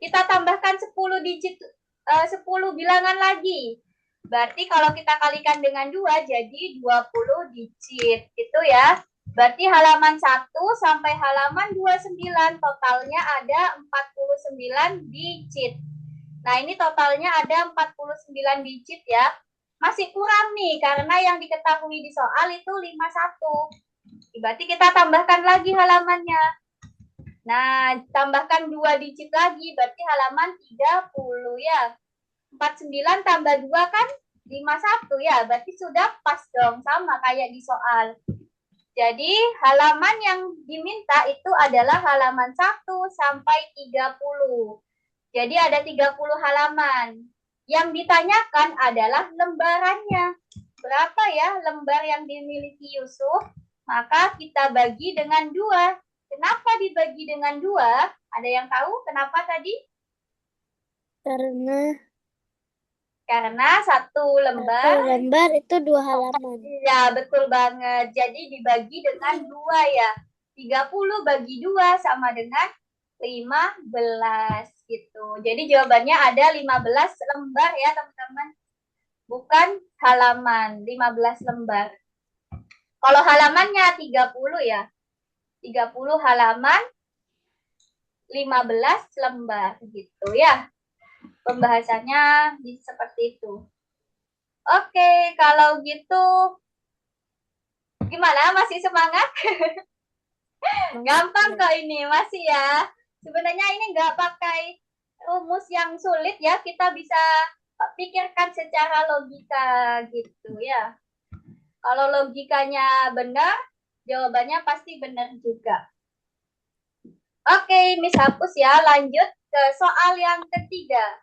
Kita tambahkan 10 digit 10 bilangan lagi. Berarti kalau kita kalikan dengan 2 jadi 20 digit. Itu ya. Berarti halaman 1 sampai halaman 29 totalnya ada 49 digit. Nah, ini totalnya ada 49 digit ya. Masih kurang nih karena yang diketahui di soal itu 51. Berarti kita tambahkan lagi halamannya. Nah, tambahkan 2 digit lagi, berarti halaman 30 ya. 49 tambah 2 kan 51 ya, berarti sudah pas dong, sama kayak di soal. Jadi, halaman yang diminta itu adalah halaman 1 sampai 30. Jadi, ada 30 halaman. Yang ditanyakan adalah lembarannya. Berapa ya lembar yang dimiliki Yusuf? Maka kita bagi dengan 2. Kenapa dibagi dengan 2? Ada yang tahu kenapa tadi? Karena satu lembar itu 2 halaman. Ya, betul banget. Jadi dibagi dengan 2 ya. 30 bagi 2 sama dengan 15 gitu. Jadi jawabannya ada 15 lembar ya, teman-teman. Bukan halaman, 15 lembar. Kalau halamannya 30 ya. 30 halaman, 15 lembar gitu ya. Pembahasannya seperti itu. Oke, kalau gitu gimana? Masih semangat? Gampang kok ini, masih ya. Sebenarnya ini nggak pakai rumus yang sulit ya, kita bisa pikirkan secara logika gitu ya. Kalau logikanya benar, jawabannya pasti benar juga. Oke, Miss hapus ya, lanjut ke soal yang ketiga.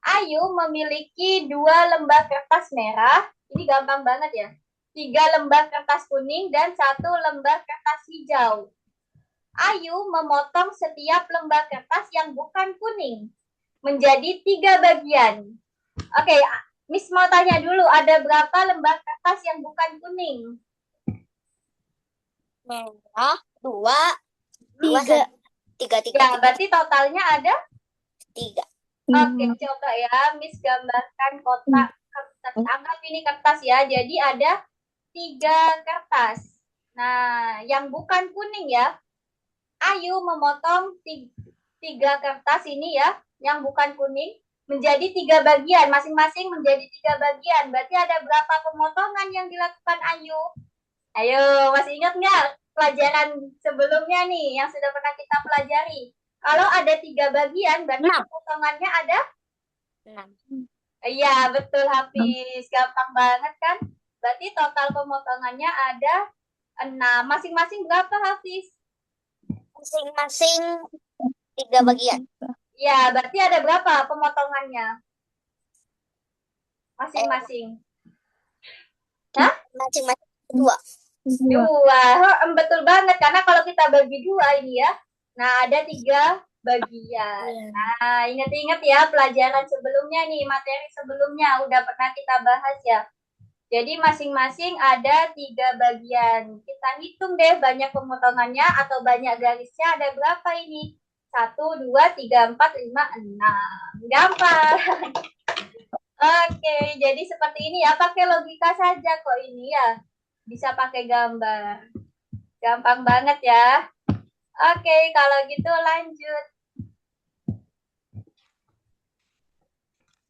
Ayu memiliki 2 lembar kertas merah, ini gampang banget ya. 3 lembar kertas kuning dan 1 lembar kertas hijau. Ayu memotong setiap lembar kertas yang bukan kuning menjadi 3 bagian. Oke, Miss mau tanya dulu, ada berapa lembar kertas yang bukan kuning? Merah, 2, 3. 3, Ya, berarti totalnya ada 3. Oke, coba ya, Miss gambarkan kotak kertas. Anggap ini kertas ya, jadi ada 3 kertas. Nah, yang bukan kuning ya, Ayu memotong 3 kertas ini ya, yang bukan kuning, menjadi 3 bagian, masing-masing menjadi 3 bagian. Berarti ada berapa pemotongan yang dilakukan Ayu? Ayo, masih ingat nggak pelajaran sebelumnya nih, yang sudah pernah kita pelajari? Kalau ada 3 bagian, berarti pemotongannya ada 6. Iya, betul Hafiz. Gampang banget kan? Berarti total pemotongannya ada 6. Masing-masing berapa Hafiz? Masing-masing 3 bagian. Ya, berarti ada berapa pemotongannya? Masing-masing. Hah? Masing-masing 2. 2. Betul banget. Karena kalau kita bagi 2 ini ya. Nah, ada 3 bagian. Nah, ingat-ingat ya pelajaran sebelumnya nih, materi sebelumnya udah pernah kita bahas ya. Jadi masing-masing ada 3 bagian. Kita hitung deh banyak pemotongannya atau banyak garisnya ada berapa ini? 1, 2, 3, 4, 5, 6. Gampang. Oke, jadi seperti ini ya. Pakai logika saja kok ini ya. Bisa pakai gambar. Gampang banget ya. Oke, kalau gitu lanjut.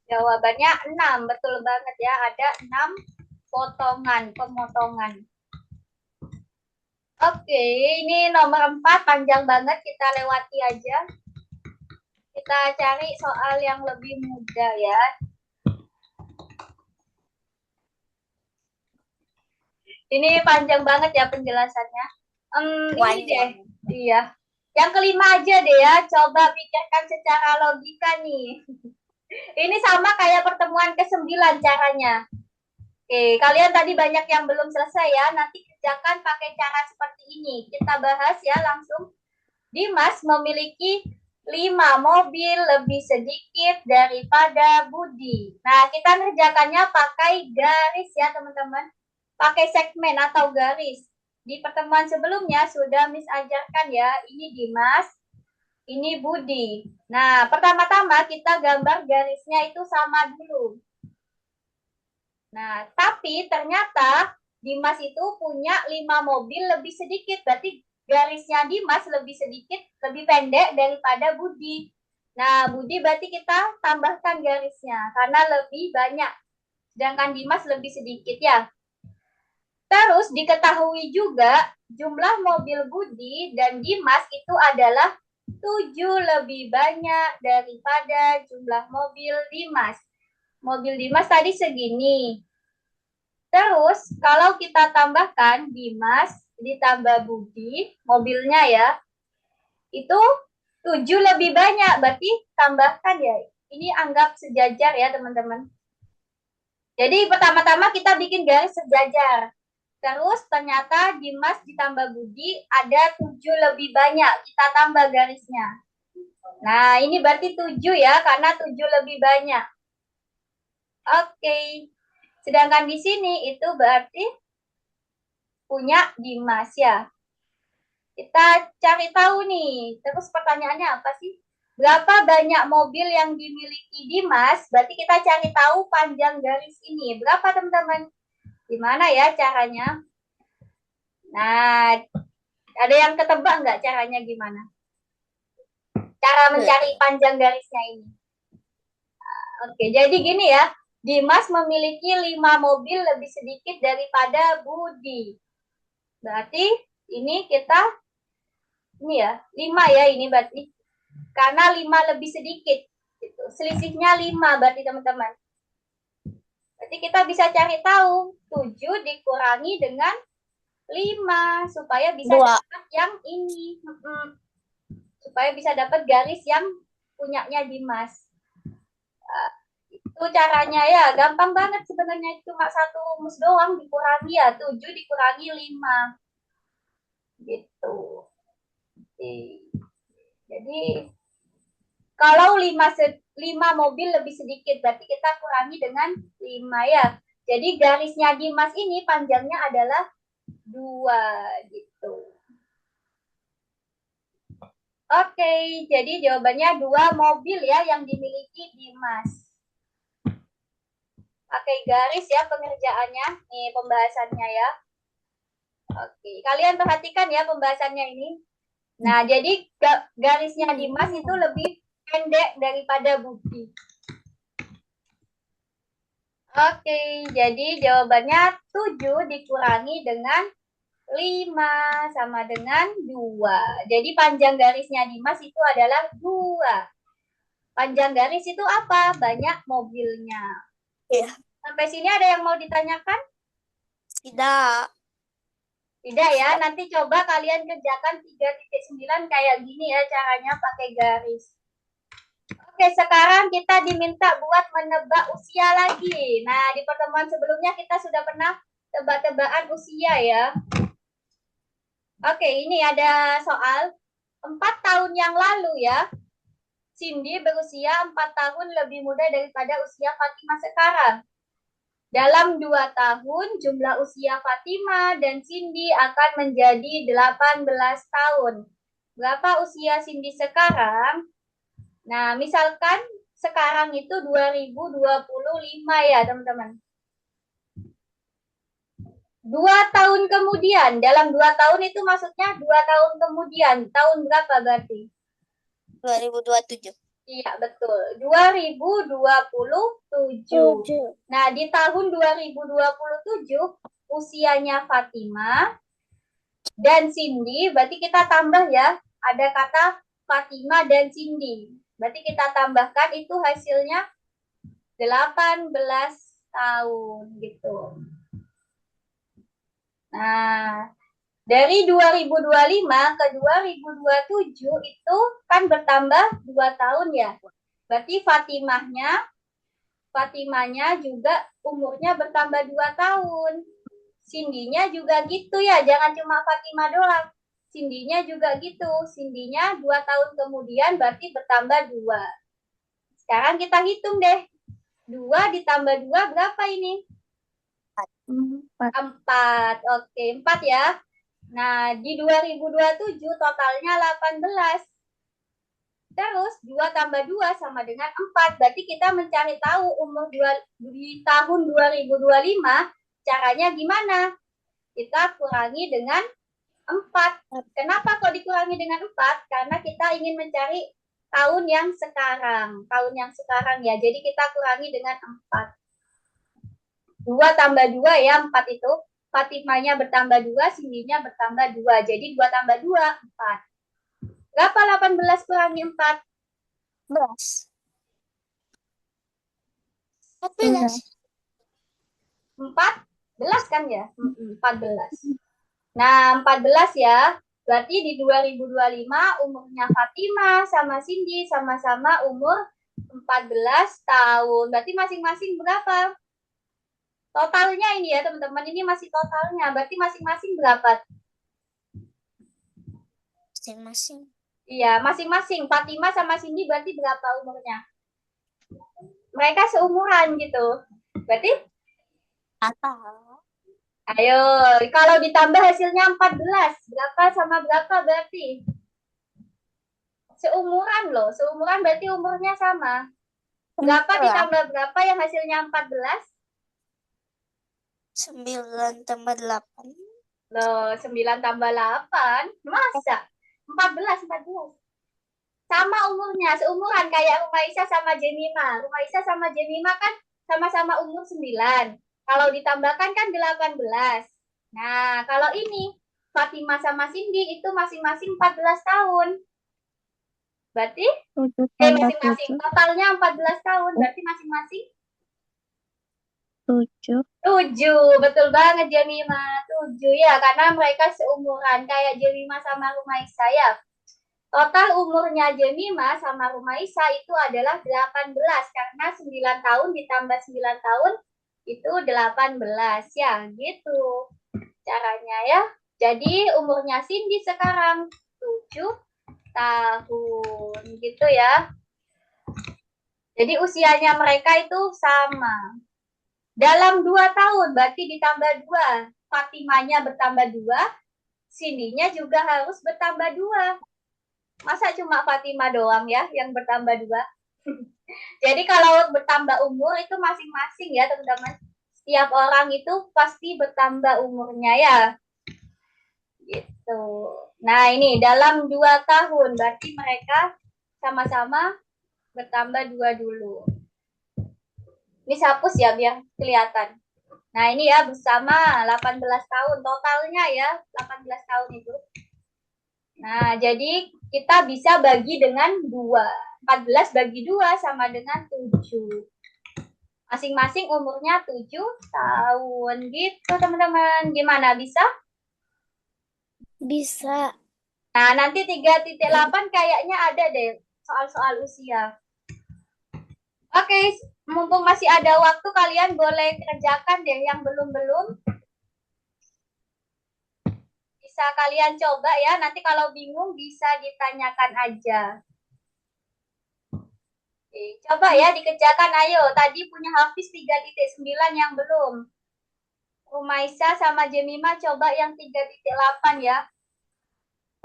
Jawabannya 6. Betul banget ya. Ada 6 pemotongan. Oke, ini nomor 4 panjang banget, kita lewati aja. Kita cari soal yang lebih mudah ya. Ini panjang banget ya penjelasannya. Ini deh, iya. Yang kelima aja deh ya, coba pikirkan secara logika nih. Ini sama kayak pertemuan ke-9 caranya. Oke, kalian tadi banyak yang belum selesai ya, nanti kerjakan pakai cara seperti ini. Kita bahas ya langsung. Dimas memiliki 5 mobil lebih sedikit daripada Budi. Nah, kita ngerjakannya pakai garis ya teman-teman. Pakai segmen atau garis. Di pertemuan sebelumnya sudah Miss ajarkan ya, ini Dimas, ini Budi. Nah, pertama-tama kita gambar garisnya itu sama dulu. Nah, tapi ternyata Dimas itu punya 5 mobil lebih sedikit. Berarti garisnya Dimas lebih sedikit, lebih pendek daripada Budi. Nah, Budi berarti kita tambahkan garisnya karena lebih banyak. Sedangkan Dimas lebih sedikit ya. Terus diketahui juga jumlah mobil Budi dan Dimas itu adalah 7 lebih banyak daripada jumlah mobil Dimas. Mobil Dimas tadi segini. Terus kalau kita tambahkan Dimas ditambah Budi, mobilnya ya, itu 7 lebih banyak. Berarti tambahkan ya. Ini anggap sejajar ya teman-teman. Jadi pertama-tama kita bikin garis sejajar. Terus ternyata Dimas ditambah Budi ada 7 lebih banyak. Kita tambah garisnya. Nah, ini berarti 7 ya, karena 7 lebih banyak. Oke. Sedangkan di sini itu berarti punya Dimas ya. Kita cari tahu nih. Terus pertanyaannya apa sih? Berapa banyak mobil yang dimiliki Dimas? Berarti kita cari tahu panjang garis ini. Berapa teman-teman? Gimana ya caranya? Nah, ada yang ketebak nggak caranya gimana? cara mencari panjang garisnya ini. Oke, jadi gini ya. Dimas memiliki 5 mobil lebih sedikit daripada Budi. Berarti ini kita, ini ya, 5 ya ini berarti. Karena 5 lebih sedikit. Gitu. Selisihnya 5 berarti teman-teman. Berarti kita bisa cari tahu 7 dikurangi dengan 5 supaya bisa 2. dapat yang ini. Supaya bisa dapat garis yang punyanya Dimas. Itu caranya ya, gampang banget sebenarnya, cuma 1 rumus doang dikurangi ya, 7 dikurangi 5. Gitu. Jadi kalau 5 mobil lebih sedikit, berarti kita kurangi dengan 5 ya. Jadi garisnya Dimas ini panjangnya adalah 2 gitu. Oke, jadi jawabannya 2 mobil ya yang dimiliki Dimas. Pakai garis ya pengerjaannya. Nih pembahasannya ya. Oke, kalian perhatikan ya pembahasannya ini. Nah, jadi garisnya Dimas itu lebih pendek daripada Budi. Oke, jadi jawabannya 7 dikurangi dengan 5 sama dengan 2. Jadi panjang garisnya Dimas itu adalah 2. Panjang garis itu apa? Banyak mobilnya. Iya. Sampai sini ada yang mau ditanyakan? Tidak. Tidak ya, nanti coba kalian kerjakan 3.9 kayak gini ya caranya pakai garis. Oke, sekarang kita diminta buat menebak usia lagi. Nah, di pertemuan sebelumnya kita sudah pernah tebak-tebakan usia ya. Oke, ini ada soal 4 tahun yang lalu ya. Cindy berusia 4 tahun lebih muda daripada usia Fatimah sekarang. Dalam 2 tahun, jumlah usia Fatimah dan Cindy akan menjadi 18 tahun. Berapa usia Cindy sekarang? Nah, misalkan sekarang itu 2025 ya, teman-teman. 2 tahun kemudian, dalam 2 tahun itu maksudnya 2 tahun kemudian. Tahun berapa berarti? 2027. Iya, betul. 2027. Nah, di tahun 2027, usianya Fatimah dan Cindy, berarti kita tambah ya, ada kata Fatimah dan Cindy. Berarti kita tambahkan itu hasilnya 18 tahun gitu. Nah, dari 2025 ke 2027 itu kan bertambah 2 tahun ya. Berarti Fatimahnya juga umurnya bertambah 2 tahun. Cindy-nya juga gitu ya, jangan cuma Fatimah doang. Cindy-nya juga gitu. Cindy-nya 2 tahun kemudian berarti bertambah 2. Sekarang kita hitung deh. 2 ditambah 2 berapa ini? 4. Oke, 4 ya. Nah, di 2027 totalnya 18. Terus 2 tambah 2 sama dengan 4. Berarti kita mencari tahu umur di tahun 2025 caranya gimana? Kita kurangi dengan 4. Kenapa kok dikurangi dengan 4? Karena kita ingin mencari tahun yang sekarang. Tahun yang sekarang ya. Jadi kita kurangi dengan 4. 2 tambah 2 ya, 4 itu. Fatimahnya bertambah 2, Cindy-nya bertambah 2. Jadi 2 tambah 2, 4. Berapa 18 kurangi 4? 14. 14. 14 kan ya? 14. Nah, 14 ya. Berarti di 2025 umurnya Fatimah sama Cindy sama-sama umur 14 tahun. Berarti masing-masing berapa? Totalnya ini ya, teman-teman. Ini masih totalnya. Berarti masing-masing berapa? Masing-masing. Iya, masing-masing. Fatimah sama Cindy berarti berapa umurnya? Mereka seumuran gitu. Berarti? Apa? Ayo, kalau ditambah hasilnya 14. Berapa sama berapa berarti? Seumuran loh. Seumuran berarti umurnya sama. Berapa ditambah berapa yang hasilnya 14? 9 tambah 8. Loh, 9 tambah 8. Masa? 14. sama umurnya, seumuran kayak Rumaisa sama Jemima. Rumaisa sama Jemima kan sama-sama umur 9. Kalau ditambahkan kan 18. Nah, kalau ini Fatima sama Cindy itu masing-masing 14 tahun. Berarti 7 tambah masing-masing 7. totalnya 14 tahun. Berarti masing-masing 7. 7. Betul banget Jemima. 7 ya, karena mereka seumuran kayak Jemima sama Rumaisa ya. Total umurnya Jemima sama Rumaisa itu adalah 18 karena 9 tahun ditambah 9 tahun itu 18 ya, gitu caranya ya. Jadi umurnya Cindy sekarang 7 tahun gitu ya. Jadi usianya mereka itu sama. Dalam 2 tahun berarti ditambah 2. Fatimanya bertambah 2, Cindy-nya juga harus bertambah 2. Masa cuma Fatimah doang ya yang bertambah 2? Jadi kalau bertambah umur itu masing-masing ya teman-teman. Setiap orang itu pasti bertambah umurnya ya. Gitu. Nah ini dalam 2 tahun berarti mereka sama-sama bertambah 2 dulu. Ini saya hapus ya biar kelihatan. Nah ini ya bersama 18 tahun totalnya ya 18 tahun itu. Nah jadi kita bisa bagi dengan 2. 14 bagi 2 sama dengan 7. Masing-masing umurnya 7 tahun gitu teman-teman. Gimana bisa? Bisa. Nah nanti 3.8 kayaknya ada deh soal-soal usia. Oke, mumpung masih ada waktu kalian boleh kerjakan deh yang belum-belum. Bisa kalian coba ya, nanti kalau bingung bisa ditanyakan aja. Oke, coba ya dikerjakan ayo. Tadi punya Hafiz 3.9 yang belum. Rumaisa sama Jemima coba yang 3.8 ya.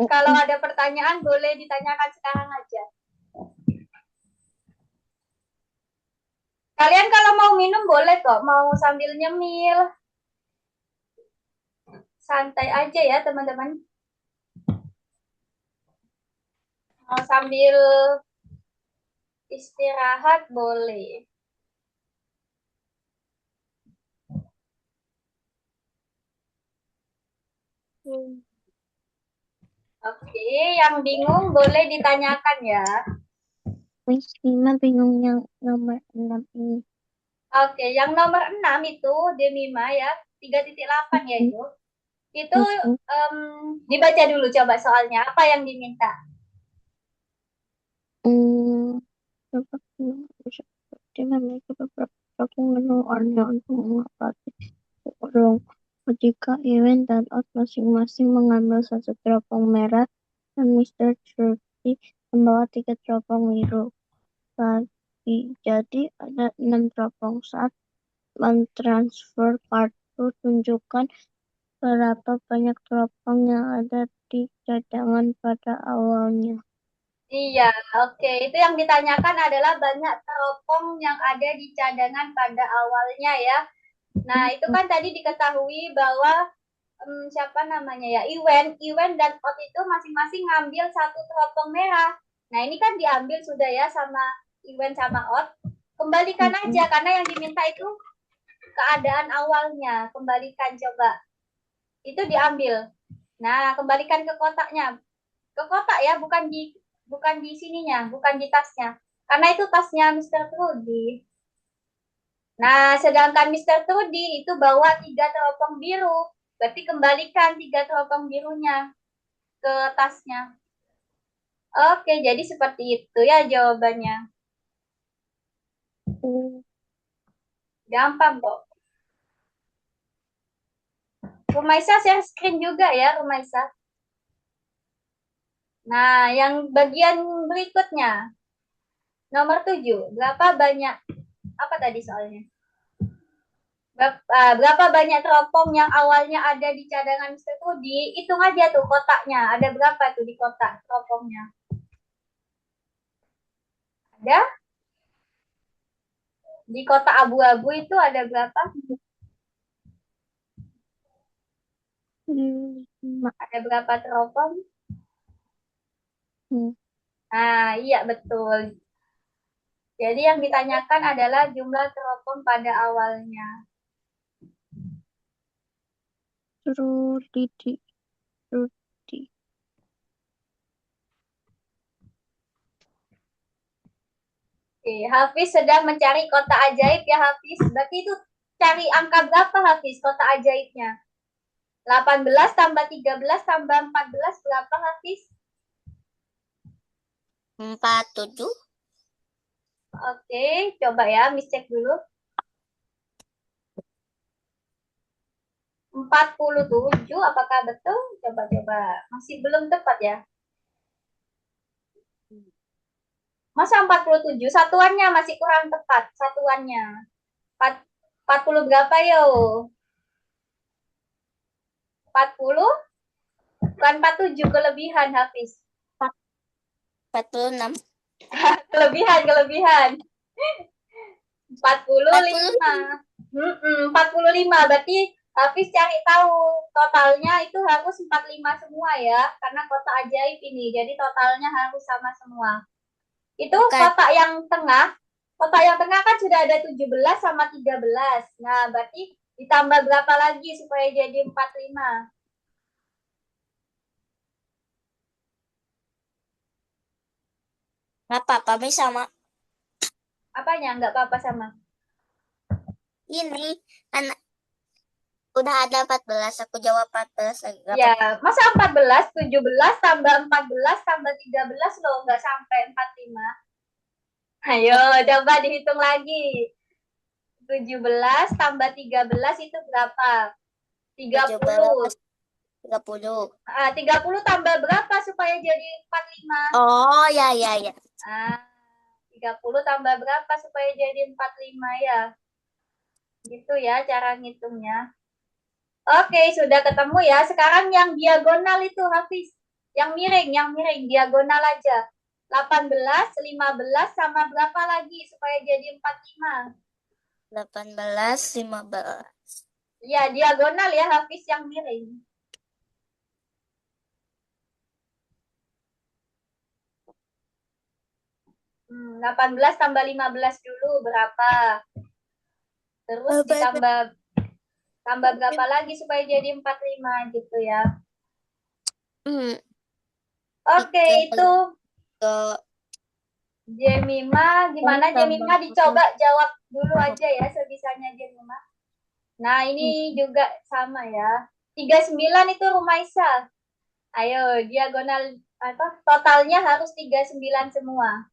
Kalau ada pertanyaan boleh ditanyakan sekarang aja. Kalian kalau mau minum boleh kok, mau sambil nyemil. Santai aja ya teman-teman. Mau sambil istirahat boleh. Oke, yang bingung boleh ditanyakan ya. Miss Lima bingung yang nomor 6 ini. Oke, yang nomor 6 itu Demima ya, 3.8 ya itu. Itu dibaca dulu coba soalnya, apa yang diminta? Seperti memiliki beberapa menu warna untuk mengatasi burung. Jika Iwan dan Oz masing-masing mengambil satu teropong merah dan Mr. Trudy membawa 3 teropong biru. Jadi ada 6 teropong. Saat mentransfer kartu, tunjukkan berapa banyak teropong yang ada di cadangan pada awalnya. Iya, oke. Itu yang ditanyakan adalah banyak teropong yang ada di cadangan pada awalnya ya. Nah, itu kan tadi diketahui bahwa siapa namanya ya, Iwen dan Ot itu masing-masing ngambil satu teropong merah. Nah, ini kan diambil sudah ya sama Iwen sama Ot. Kembalikan aja karena yang diminta itu keadaan awalnya. Kembalikan coba. Itu diambil. Nah, kembalikan ke kotaknya. Ke kotak ya, bukan di sininya, bukan di tasnya. Karena itu tasnya Mr. Trudy. Nah, sedangkan Mr. Trudy itu bawa 3 teropong biru. Berarti kembalikan 3 teropong birunya ke tasnya. Oke, jadi seperti itu ya jawabannya. Gampang kok. Rumaisa share screen juga ya, Rumaisa. Nah, yang bagian berikutnya. Nomor 7. Berapa banyak, apa tadi soalnya? Berapa banyak teropong yang awalnya ada di cadangan Mr. Trudy? Hitung aja tuh kotaknya. Ada berapa tuh di kotak teropongnya? Ada? Di kotak abu-abu itu ada berapa? Ada berapa teropong? Nah, iya betul. Jadi yang ditanyakan adalah jumlah teropong pada awalnya. Rudi. Oke, Hafiz sedang mencari kota ajaib ya Hafiz. Berarti itu cari angka berapa Hafiz kota ajaibnya? 18 tambah 13 tambah 14 berapa Hafiz? 47. Oke, coba ya, Miss cek dulu. 47, apakah betul? Coba-coba. Masih belum tepat ya. Masa 47? Satuannya masih kurang tepat. Satuannya. 40 berapa yo? 40? Bukan 47, kelebihan Hafiz. 46. Kelebihan. 45. 45. Berarti Hafiz cari tahu totalnya itu harus 45 semua ya. Karena kota ajaib ini. Jadi totalnya harus sama semua. Itu Bukan. kotak yang tengah. Kotak yang tengah kan sudah ada 17 sama 13. Nah, berarti ditambah berapa lagi supaya jadi 45? Nggak apa-apa, bisa, Mak. Apanya? Nggak apa-apa sama. Ini kan udah ada 14, aku jawab 14 lagi. Nggak Ya, apa-apa. masa 14, 17 tambah 14 tambah 13 loh, nggak sampai 45. Ayo, coba dihitung lagi. 17 tambah 13 itu berapa? 30. 17, 30. 30 tambah berapa supaya jadi 45? Oh, ya, ya, ya. 30 tambah berapa supaya jadi 45 ya? Gitu ya cara ngitungnya. Oke, sudah ketemu ya. Sekarang yang diagonal itu Hafiz. Yang miring, diagonal aja. 18, 15 sama berapa lagi supaya jadi 45? 18, 15. Ya, diagonal ya Hafiz yang miring. 18 tambah 15 dulu berapa? Terus ditambah berapa lagi supaya jadi 45 gitu ya. Oke, itu Jemima, gimana Jemima? Dicoba jawab dulu aja ya sebisanya Jemima. Nah, ini juga sama ya. 39 itu Rumaisa. Ayo, diagonal apa? Totalnya harus 39 semua.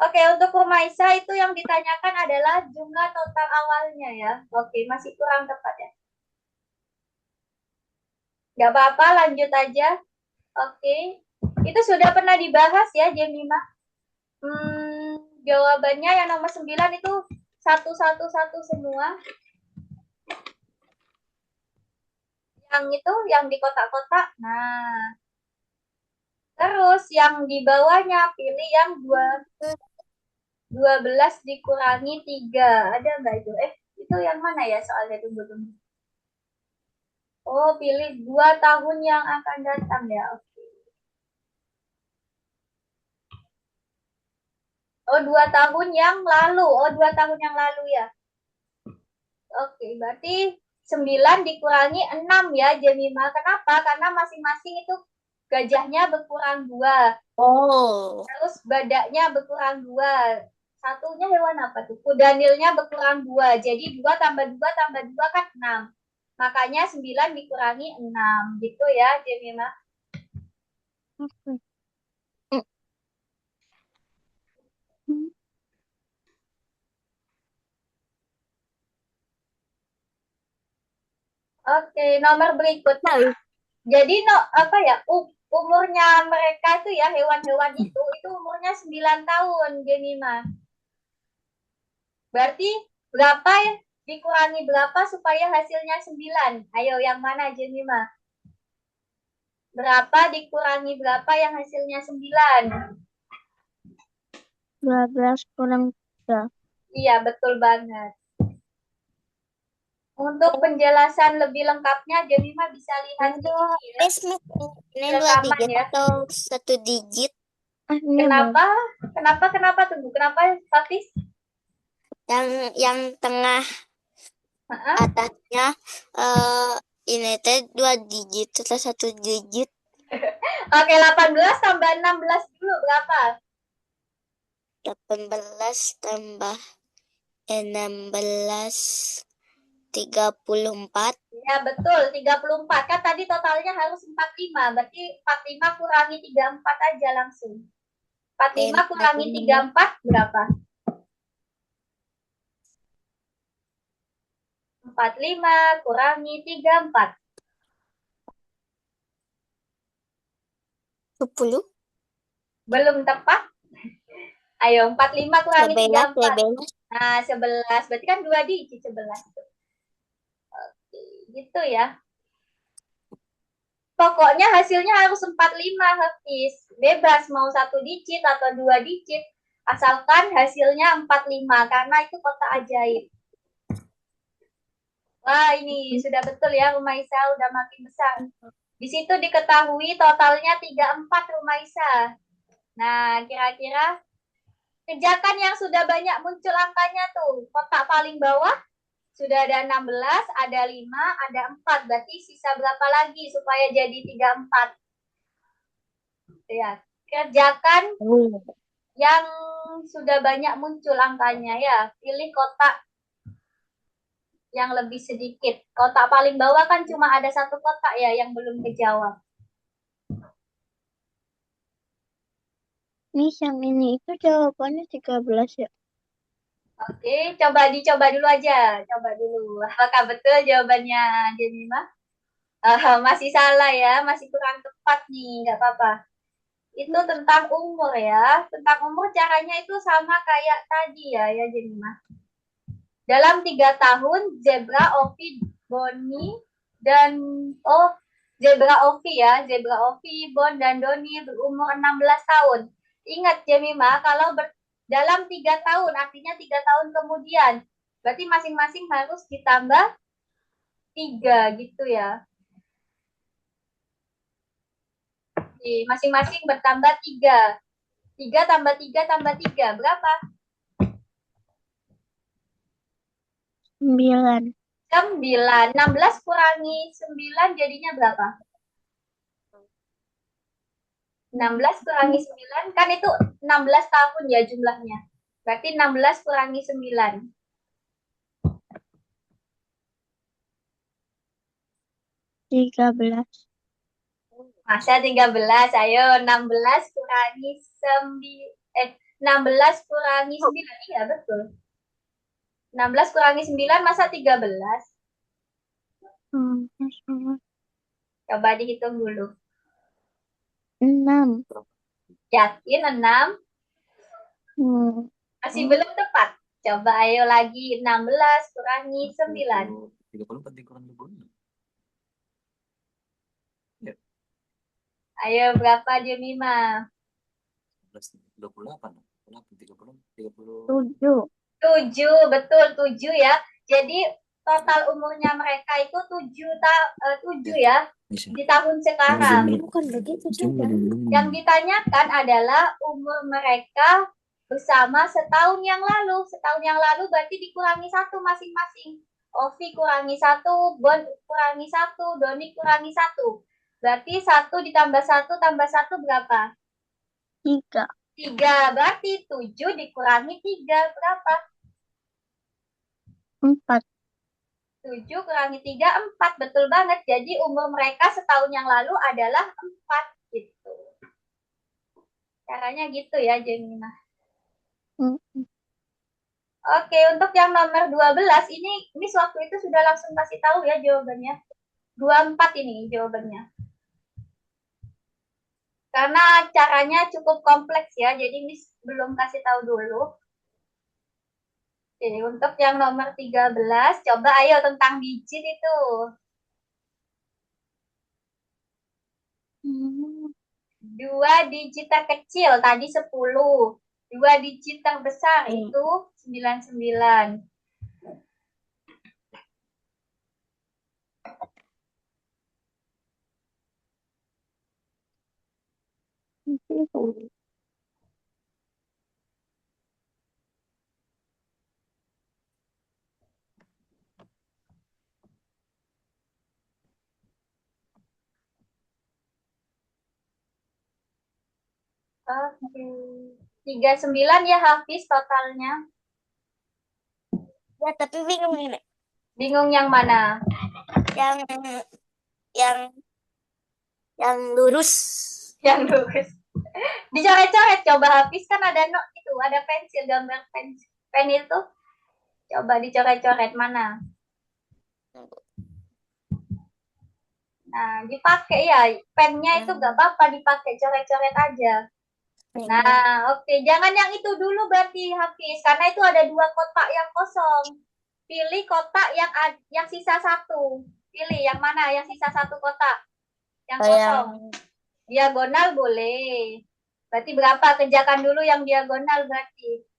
Oke, untuk Rumaisa itu yang ditanyakan adalah jumlah total awalnya ya. Oke, masih kurang tepat ya. Gak apa-apa, lanjut aja. Oke, itu sudah pernah dibahas ya, Jemima. Jawabannya yang nomor 9 itu 111 semua. Yang itu, yang di kotak-kotak. Nah, terus yang di bawahnya pilih yang 12 dikurangi 3. Ada nggak itu? Itu yang mana ya soalnya? Tunggu. Oh, pilih 2 tahun yang akan datang ya. Oke. Oh, 2 tahun yang lalu. Oh, 2 tahun yang lalu ya. Oke, berarti 9 dikurangi 6 ya, Jemima. Kenapa? Karena masing-masing itu gajahnya berkurang 2. Oh. Terus badaknya berkurang 2. Satunya hewan apa tuh? Kudanilnya berkurang 2. Jadi 2 tambah 2 tambah 2 kan 6. Makanya 9 dikurangi 6. Gitu ya, Jemima. Oke, nomor berikutnya. Jadi apa ya? Umurnya mereka itu ya, hewan-hewan itu umurnya 9 tahun, Jemima. Berarti berapa ya? Dikurangi berapa supaya hasilnya 9? Ayo, yang mana, Jemima? Berapa dikurangi berapa yang hasilnya 9? 12 kurang 3. Iya, betul banget. Untuk penjelasan lebih lengkapnya, Jemima bisa lihat di Aduh, ini ya, Miss, ini di 2 rekaman digit ya. atau 1 digit? Ini Kenapa? Kenapa tunggu? Kenapa, Hafiz? Yang tengah Heeh. atasnya ini teh 2 digit atau 1 digit? Oke, 18 tambah 16 dulu berapa? 18 tambah 16 34. Ya, betul, 34. Kan tadi totalnya harus 45. Berarti 45 kurangi 34 aja langsung. 45 kurangi 34 berapa? 45 kurangi 34. 10. Belum tepat. Ayo, 45 kurangi 11. 34. Nah, 11. Berarti kan 2 digit 11. Oke, gitu ya. Pokoknya hasilnya harus 45, Hafiz. Bebas mau 1 digit atau 2 digit. Asalkan hasilnya 45, karena itu kotak ajaib. Wah, ini sudah betul ya, Rumah Isa udah makin besar. Di situ diketahui totalnya 34, Rumah Isa. Nah, kira-kira kerjakan yang sudah banyak muncul angkanya tuh. Kotak paling bawah sudah ada 16, ada 5, ada 4. Berarti sisa berapa lagi supaya jadi 34? Ya, kerjakan yang sudah banyak muncul angkanya ya. Pilih kotak yang lebih sedikit. Kotak paling bawah kan cuma ada 1 kotak ya yang belum dijawab. Miss, yang ini itu jawabannya 13 ya. Oke, dicoba dulu aja. Coba dulu. Apakah betul jawabannya, Jemima? Masih salah ya, masih kurang tepat nih, nggak apa-apa. Itu tentang umur ya. Tentang umur caranya itu sama kayak tadi ya Jemima. Dalam 3 tahun, Zebra, Ovi, Bonnie, dan Zebra, Ovi, Bon, dan Doni berumur 16 tahun. Ingat Jemima, kalau dalam 3 tahun, artinya 3 tahun kemudian, berarti masing-masing harus ditambah 3 gitu ya. Masing-masing bertambah 3. 3 tambah 3 tambah 3, berapa? 9. 9. 16 kurangi 9 jadinya berapa? 16 kurangi 9, kan itu 16 tahun ya jumlahnya. Berarti 16 kurangi 9. 13. Masa 13, ayo 16 kurangi 16 kurangi 9, iya betul. 16 kurangi 9 masa 13? Coba dihitung dulu. 6. Yakin 6? Masih belum tepat. Coba ayo lagi 16 kurangi 9. 34 dikurang 26. Ayo berapa Jemima? 28. 30. 7. 7, betul 7 ya. Jadi total umurnya mereka itu 7 ya di tahun sekarang. Bukan begitu Yang ditanyakan adalah umur mereka bersama setahun yang lalu. Setahun yang lalu berarti dikurangi 1 masing-masing. Ovi kurangi 1, Bon kurangi 1, Doni kurangi 1. Berarti 1 ditambah 1 tambah 1 berapa? 3. 3. Berarti 7 dikurangi 3 berapa? 4. 7 kurangi 3, 4. Betul banget. Jadi umur mereka setahun yang lalu adalah 4 gitu. Caranya gitu ya, Jemima. Oke, untuk yang nomor 12 ini Miss waktu itu sudah langsung kasih tahu ya jawabannya. 24 ini jawabannya. Karena caranya cukup kompleks ya, jadi Miss belum kasih tahu dulu. Oke, untuk yang nomor 13, coba ayo tentang digit itu. 2 digit terkecil tadi 10. 2 digit terbesar itu 99. Bingung. Oke. 39 ya Hafiz totalnya. Ya, tapi bingung ini. Bingung yang mana? Yang yang yang lurus. Yang lurus. Dicoret-coret coba Hafiz, kan ada itu, ada pensil, gambar pensil. Pen itu. Coba dicoret-coret mana? Nah, dipakai ya. Pennya itu gak apa-apa dipakai, coret-coret aja. Nah, oke. Jangan yang itu dulu berarti Hafiz, karena itu ada 2 kotak yang kosong. Pilih kotak yang sisa 1. Pilih yang mana? Yang sisa 1 kotak. Yang kosong. Diagonal boleh. Berarti berapa? Kerjakan dulu yang diagonal berarti.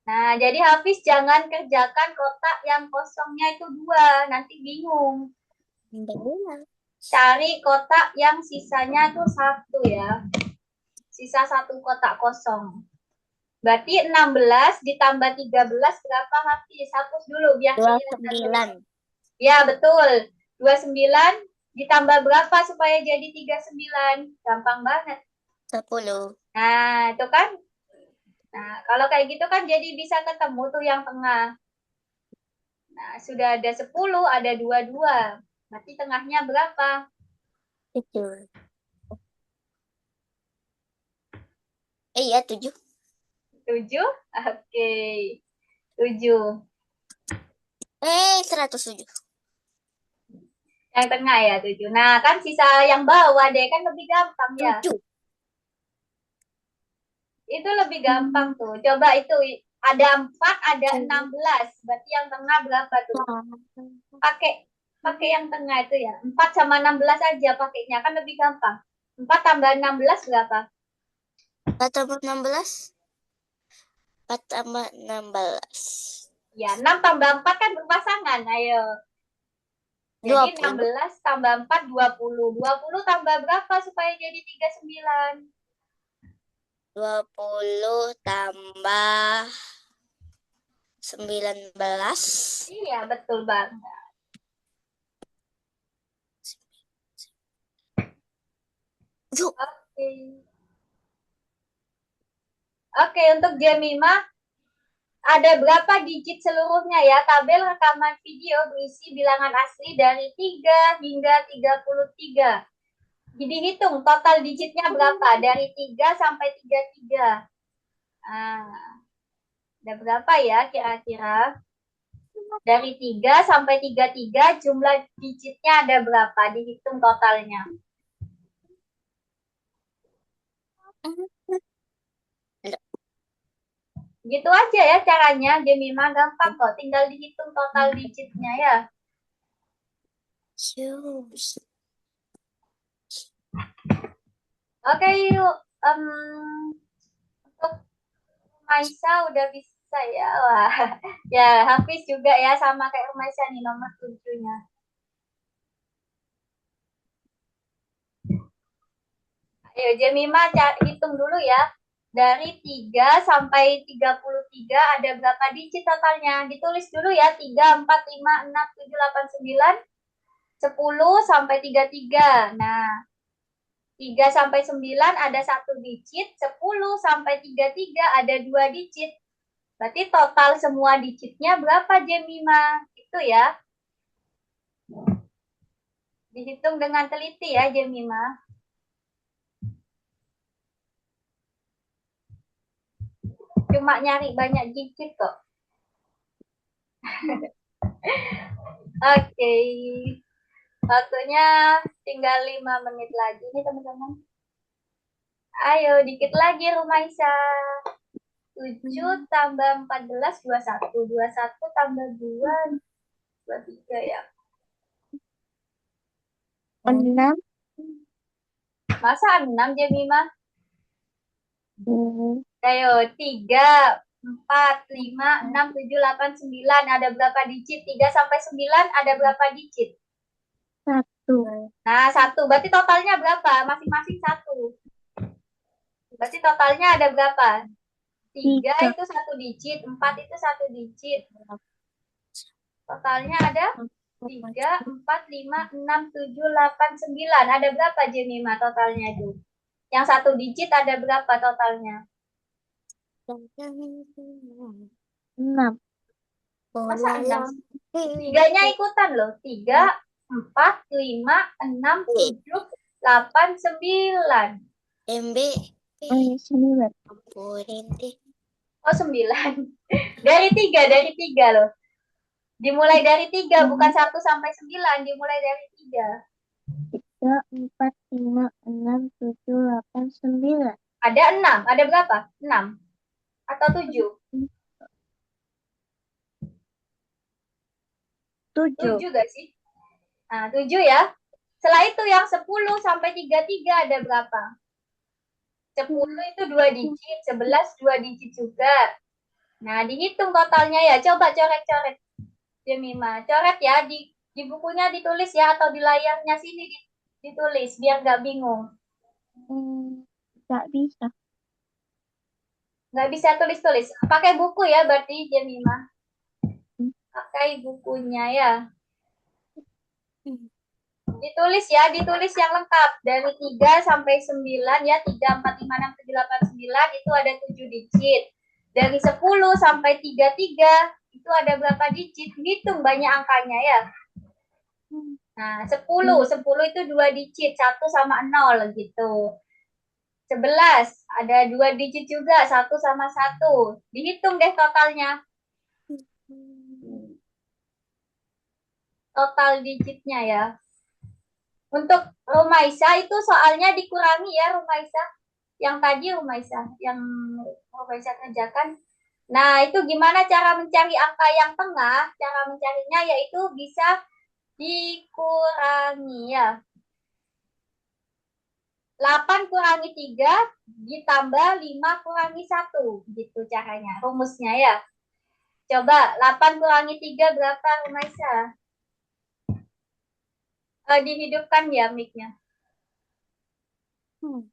Nah, jadi Hafiz jangan kerjakan kotak yang kosongnya itu 2. Nanti bingung. Cari kotak yang sisanya tuh 1 ya. Sisa 1 kotak kosong. Berarti 16 ditambah 13 berapa Hafiz? Hapus dulu biar 29. Ya, betul. 29 ditambah berapa supaya jadi 39? Gampang banget. 10. Nah, itu kan. Nah, kalau kayak gitu kan jadi bisa ketemu tuh yang tengah. Nah, sudah ada 10, ada 22. Berarti tengahnya berapa? Itu. Iya, 7. 7? Oke. 7. 107. Yang tengah ya 7. Nah, kan sisa yang bawah deh, kan lebih gampang ya. 7. Itu lebih gampang tuh. Coba itu ada 4, ada 16. Berarti yang tengah berapa tuh? Pakai yang tengah itu ya. 4 sama 16 aja pakainya, kan lebih gampang. 4 tambah 16 berapa? 4 tambah 16. 4 tambah 16. Ya, 6 tambah 4 kan berpasangan. Ayo. Jadi 20. 16 tambah 4, 20. 20 tambah berapa supaya jadi 39? 20 tambah 19. Iya, betul banget. Yuk. Oke. Oke, untuk Jemima, ada berapa digit seluruhnya ya? Tabel rekaman video berisi bilangan asli dari 3 hingga 33. Jadi hitung total digitnya berapa? Dari 3 sampai 33. Nah, ada berapa ya kira-kira? Dari 3 sampai 33 jumlah digitnya ada berapa? Dihitung totalnya. Gitu aja ya caranya, Jemima. Gampang kok, tinggal dihitung total digitnya ya. Oke, yuk. Untuk Maisa udah bisa ya. Wah. Ya, Hafiz juga ya, sama kayak Maisa nih nomor 7-nya. Ayo, Jemima hitung dulu ya. Dari 3 sampai 33 ada berapa digit totalnya? Ditulis dulu ya. 3, 4, 5, 6, 7, 8, 9, 10 sampai 33. Nah, 3 sampai 9 ada 1 digit, 10 sampai 33 ada 2 digit. Berarti total semua digitnya berapa, Jemima? Itu ya. Dihitung dengan teliti ya, Jemima. Cuma nyari banyak digit kok. Oke. Waktunya tinggal 5 menit lagi nih, teman-teman. Ayo, dikit lagi, Rumaisa. 7 tambah 14, 21. 21 tambah 2, 23 ya. 6. Masa 6, Jemima? Ayo, 3, 4, 5, 6, 7, 8, 9. Ada berapa digit? 3 sampai 9 ada berapa digit? 1. Nah, 1. Berarti totalnya berapa? Masing-masing 1. Berarti totalnya ada berapa? 3 Tiga. itu 1 digit, 4 itu 1 digit. Totalnya ada 3, 4, 5, 6, 7, 8, 9. Ada berapa Jemima totalnya itu? Yang 1 digit ada berapa totalnya? 6. Masa 6? 3-nya ikutan loh. 3, 4, 5, 6, 7, 8, 9. MB. Oh, ini 9. Ampunin deh. Oh, 9. Dari 3 loh. Dimulai dari 3, bukan 1 sampai 9. Dimulai dari 3. 3, 4, 5, 6, 7, 8, 9. Ada 6. Ada berapa? 6. Atau 7? 7. 7 gak sih? Nah, 7 ya. Setelah itu yang 10 sampai 33 ada berapa? 10 itu 2 digit, 11 2 digit juga. Nah, dihitung totalnya ya. Coba coret-coret. Jemima, coret ya. Di bukunya ditulis ya, atau di layarnya sini ditulis, biar nggak bingung. Nggak bisa. Nggak bisa tulis-tulis. Pakai buku ya berarti Jemima. Pakai bukunya ya. Ditulis ya, ditulis yang lengkap. Dari 3 sampai 9 ya. 3, 4, 5, 6, 7, 8, 9 itu ada 7 digit. Dari 10 sampai 33 itu ada berapa digit? Hitung banyak angkanya ya. Nah, 10 itu 2 digit, 1 sama 0 gitu. 11 ada 2 digit juga, 1 sama 1. Dihitung deh totalnya. Total digitnya ya. Untuk Rumaisa itu soalnya dikurangi ya Rumaisa. Yang tadi Rumaisa, yang Rumaisa kerjakan. Nah, itu gimana cara mencari angka yang tengah? Cara mencarinya yaitu bisa dikurangi ya. 8 kurangi 3 ditambah 5 kurangi 1. Gitu caranya, rumusnya ya. Coba 8 kurangi 3 berapa Rumaisa? Dihidupkan ya mic-nya. 5.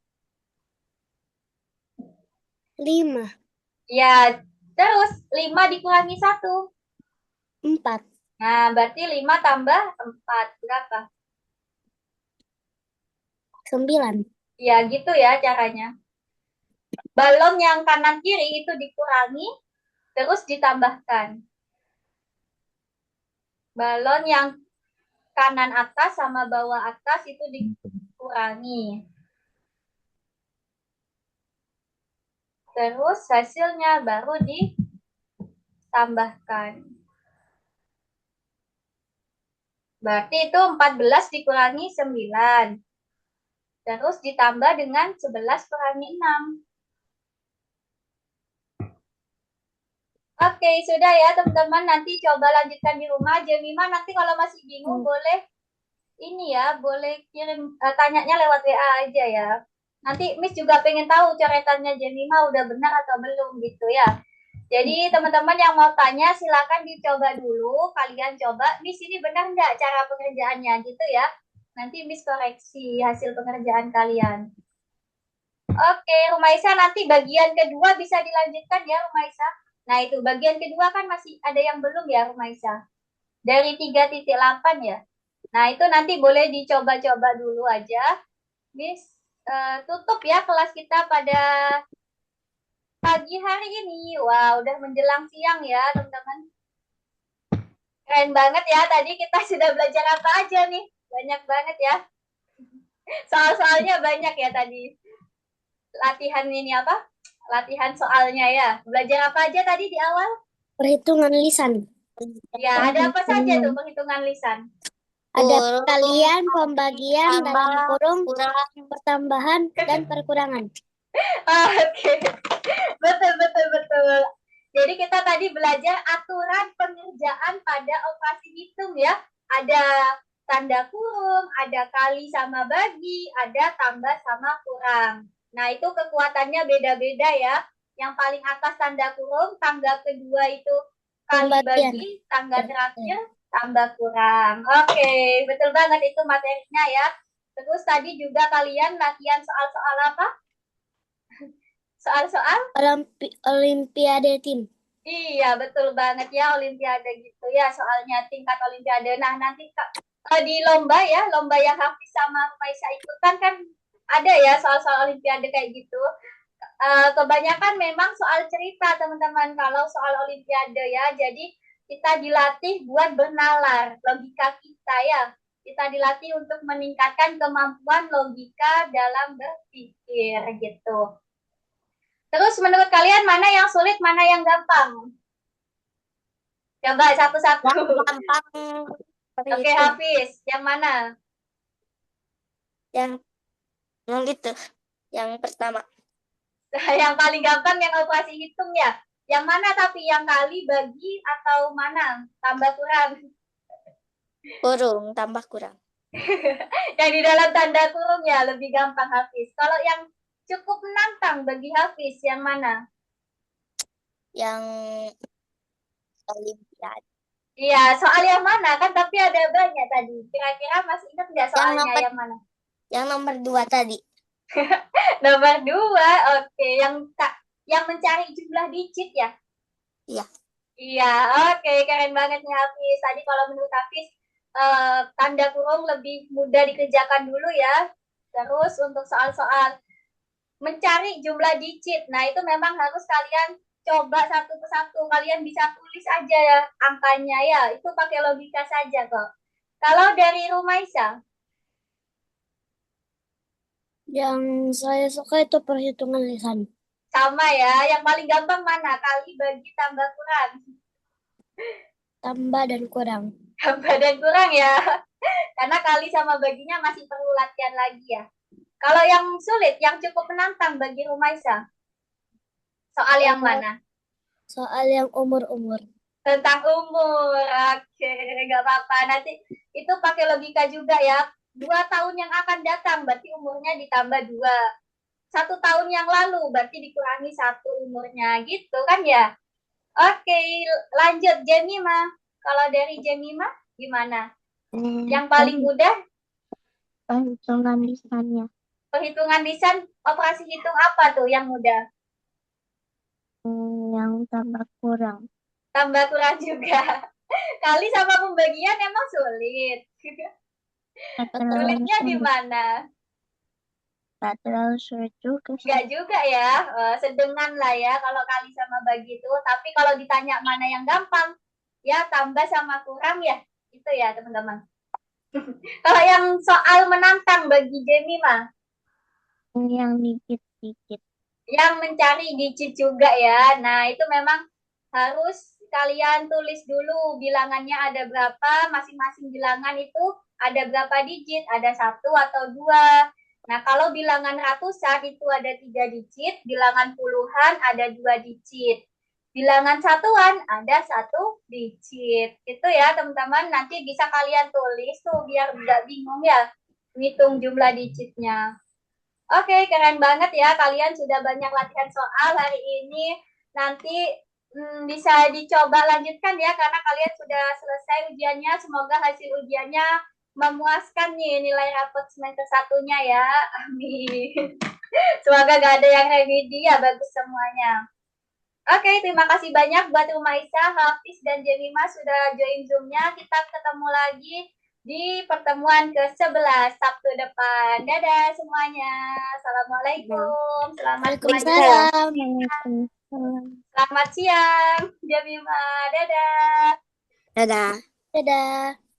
Ya, terus 5 dikurangi 1. 4. Nah, berarti 5 tambah 4 berapa? 9. Ya, gitu ya caranya. Balon yang kanan kiri itu dikurangi, terus ditambahkan. Balon yang kanan atas sama bawah atas itu dikurangi. Terus hasilnya baru ditambahkan. Berarti itu 14 dikurangi 9. Terus ditambah dengan 11 kurangi 6. Oke, sudah ya teman-teman. Nanti coba lanjutkan di rumah. Jemima nanti kalau masih bingung boleh ini ya, boleh kirim tanyanya lewat WA aja ya. Nanti Miss juga pengen tahu coretannya Jemima udah benar atau belum gitu ya. Jadi teman-teman yang mau tanya silakan dicoba dulu. Kalian coba, Miss ini benar nggak cara pengerjaannya gitu ya. Nanti Miss koreksi hasil pengerjaan kalian. Oke, Rumaisa nanti bagian kedua bisa dilanjutkan ya Rumaisa. Nah itu bagian kedua kan masih ada yang belum ya Rumaisa. Dari 3.8 ya. Nah itu nanti boleh dicoba-coba dulu aja. Miss tutup ya kelas kita pada pagi hari ini. Wah udah menjelang siang ya teman-teman. Keren banget ya, tadi kita sudah belajar apa aja nih. Banyak banget ya. Soal-soalnya banyak ya tadi. Latihan ini apa? Latihan soalnya ya. Belajar apa aja tadi di awal? Perhitungan lisan. Ya, ada apa saja tuh perhitungan lisan? Ada Oh, kalian, pembagian, dalam tambah, kurung, kurang. pertambahan, dan perkurangan. Oke. Betul. Jadi kita tadi belajar aturan pengerjaan pada operasi hitung ya. Ada tanda kurung, ada kali sama bagi, ada tambah sama kurang. Nah, itu kekuatannya beda-beda ya. Yang paling atas tanda kurung, tangga kedua itu kali Pembagian. bagi, tangga terakhir tambah kurang. Oke, betul banget itu materinya ya. Terus tadi juga kalian latihan soal-soal apa? soal-soal. Olimpiade tim. Iya, betul banget ya, olimpiade gitu ya, soalnya tingkat olimpiade. Nah, nanti di lomba ya, lomba yang Hafiz sama Maisa ikutan kan ada ya soal-soal olimpiade kayak gitu. Kebanyakan memang soal cerita, teman-teman, kalau soal olimpiade ya. Jadi kita dilatih buat bernalar logika kita ya. Kita dilatih untuk meningkatkan kemampuan logika dalam berpikir gitu. Terus menurut kalian mana yang sulit, mana yang gampang? Coba satu-satu. Gampang. Oke, Hafiz, yang mana? Yang itu. Yang pertama. Yang paling gampang yang operasi hitung ya. Yang mana tapi yang kali bagi atau mana? Tambah kurang. Kurung tambah kurang. Yang di dalam tanda kurung ya lebih gampang Hafiz. Kalau yang cukup menantang bagi Hafiz yang mana? Yang olimpiade. Iya, soal yang mana kan tapi ada banyak tadi. Kira-kira masih ingat nggak soalnya yang mana? Yang nomor 2 tadi. Nomor 2, oke. Yang mencari jumlah digit ya? Iya. Iya, oke. Keren banget nih Hafiz. Tadi kalau menurut Hafiz, tanda kurung lebih mudah dikerjakan dulu ya. Terus untuk soal-soal mencari jumlah digit, nah itu memang harus kalian coba satu persatu. Kalian bisa tulis aja ya angkanya ya. Itu pakai logika saja kok. Kalau dari Rumaisa, Yang saya suka itu perhitungan lisan. sama ya. Yang paling gampang mana? Kali, bagi, tambah, kurang. Tambah dan kurang. Tambah dan kurang ya. Karena kali sama baginya masih perlu latihan lagi ya. Kalau yang sulit, yang cukup menantang bagi Rumaisa, soal yang mana? Soal yang umur-umur. Tentang umur. Oke, nggak apa-apa. Nanti itu pakai logika juga ya. 2 tahun yang akan datang, berarti umurnya ditambah 2. 1 tahun yang lalu, berarti dikurangi 1 umurnya. Gitu kan ya? Oke, lanjut Jemima. Kalau dari Jemima, gimana? Yang paling mudah? Perhitungan lisannya. Perhitungan lisan, operasi hitung apa tuh yang mudah? Yang tambah kurang. Tambah kurang juga. Kali sama pembagian emang sulit. Sulitnya di mana? Gak terlalu sulit juga sih. Enggak juga ya, sedengan lah ya kalau kali sama bagi itu. Tapi kalau ditanya mana yang gampang, ya tambah sama kurang ya, itu ya teman-teman. Kalau yang soal menantang bagi Jemima, Yang dikit-dikit. yang mencari digit juga ya. Nah itu memang harus kalian tulis dulu bilangannya ada berapa, masing-masing bilangan itu ada berapa digit, ada 1 atau 2. Nah kalau bilangan ratusan itu ada 3 digit, bilangan puluhan ada 2 digit, bilangan satuan ada 1 digit. Itu ya teman-teman, nanti bisa kalian tulis tuh biar nggak bingung ya ngitung jumlah digitnya. Oke, keren banget ya. Kalian sudah banyak latihan soal hari ini. Nanti bisa dicoba lanjutkan ya, karena kalian sudah selesai ujiannya. Semoga hasil ujiannya memuaskan nih nilai rapot semester 1-nya ya. Amin. Semoga gak ada yang remedi ya, bagus semuanya. Oke, terima kasih banyak buat Rumaisa, Hafiz, dan Jemima sudah join Zoom-nya. Kita ketemu lagi di pertemuan ke-11 Sabtu depan. Dadah semuanya. Assalamualaikum. Selamat Waalaikumsalam. Selamat siang, Jemima. Dadah. Dadah. Dadah.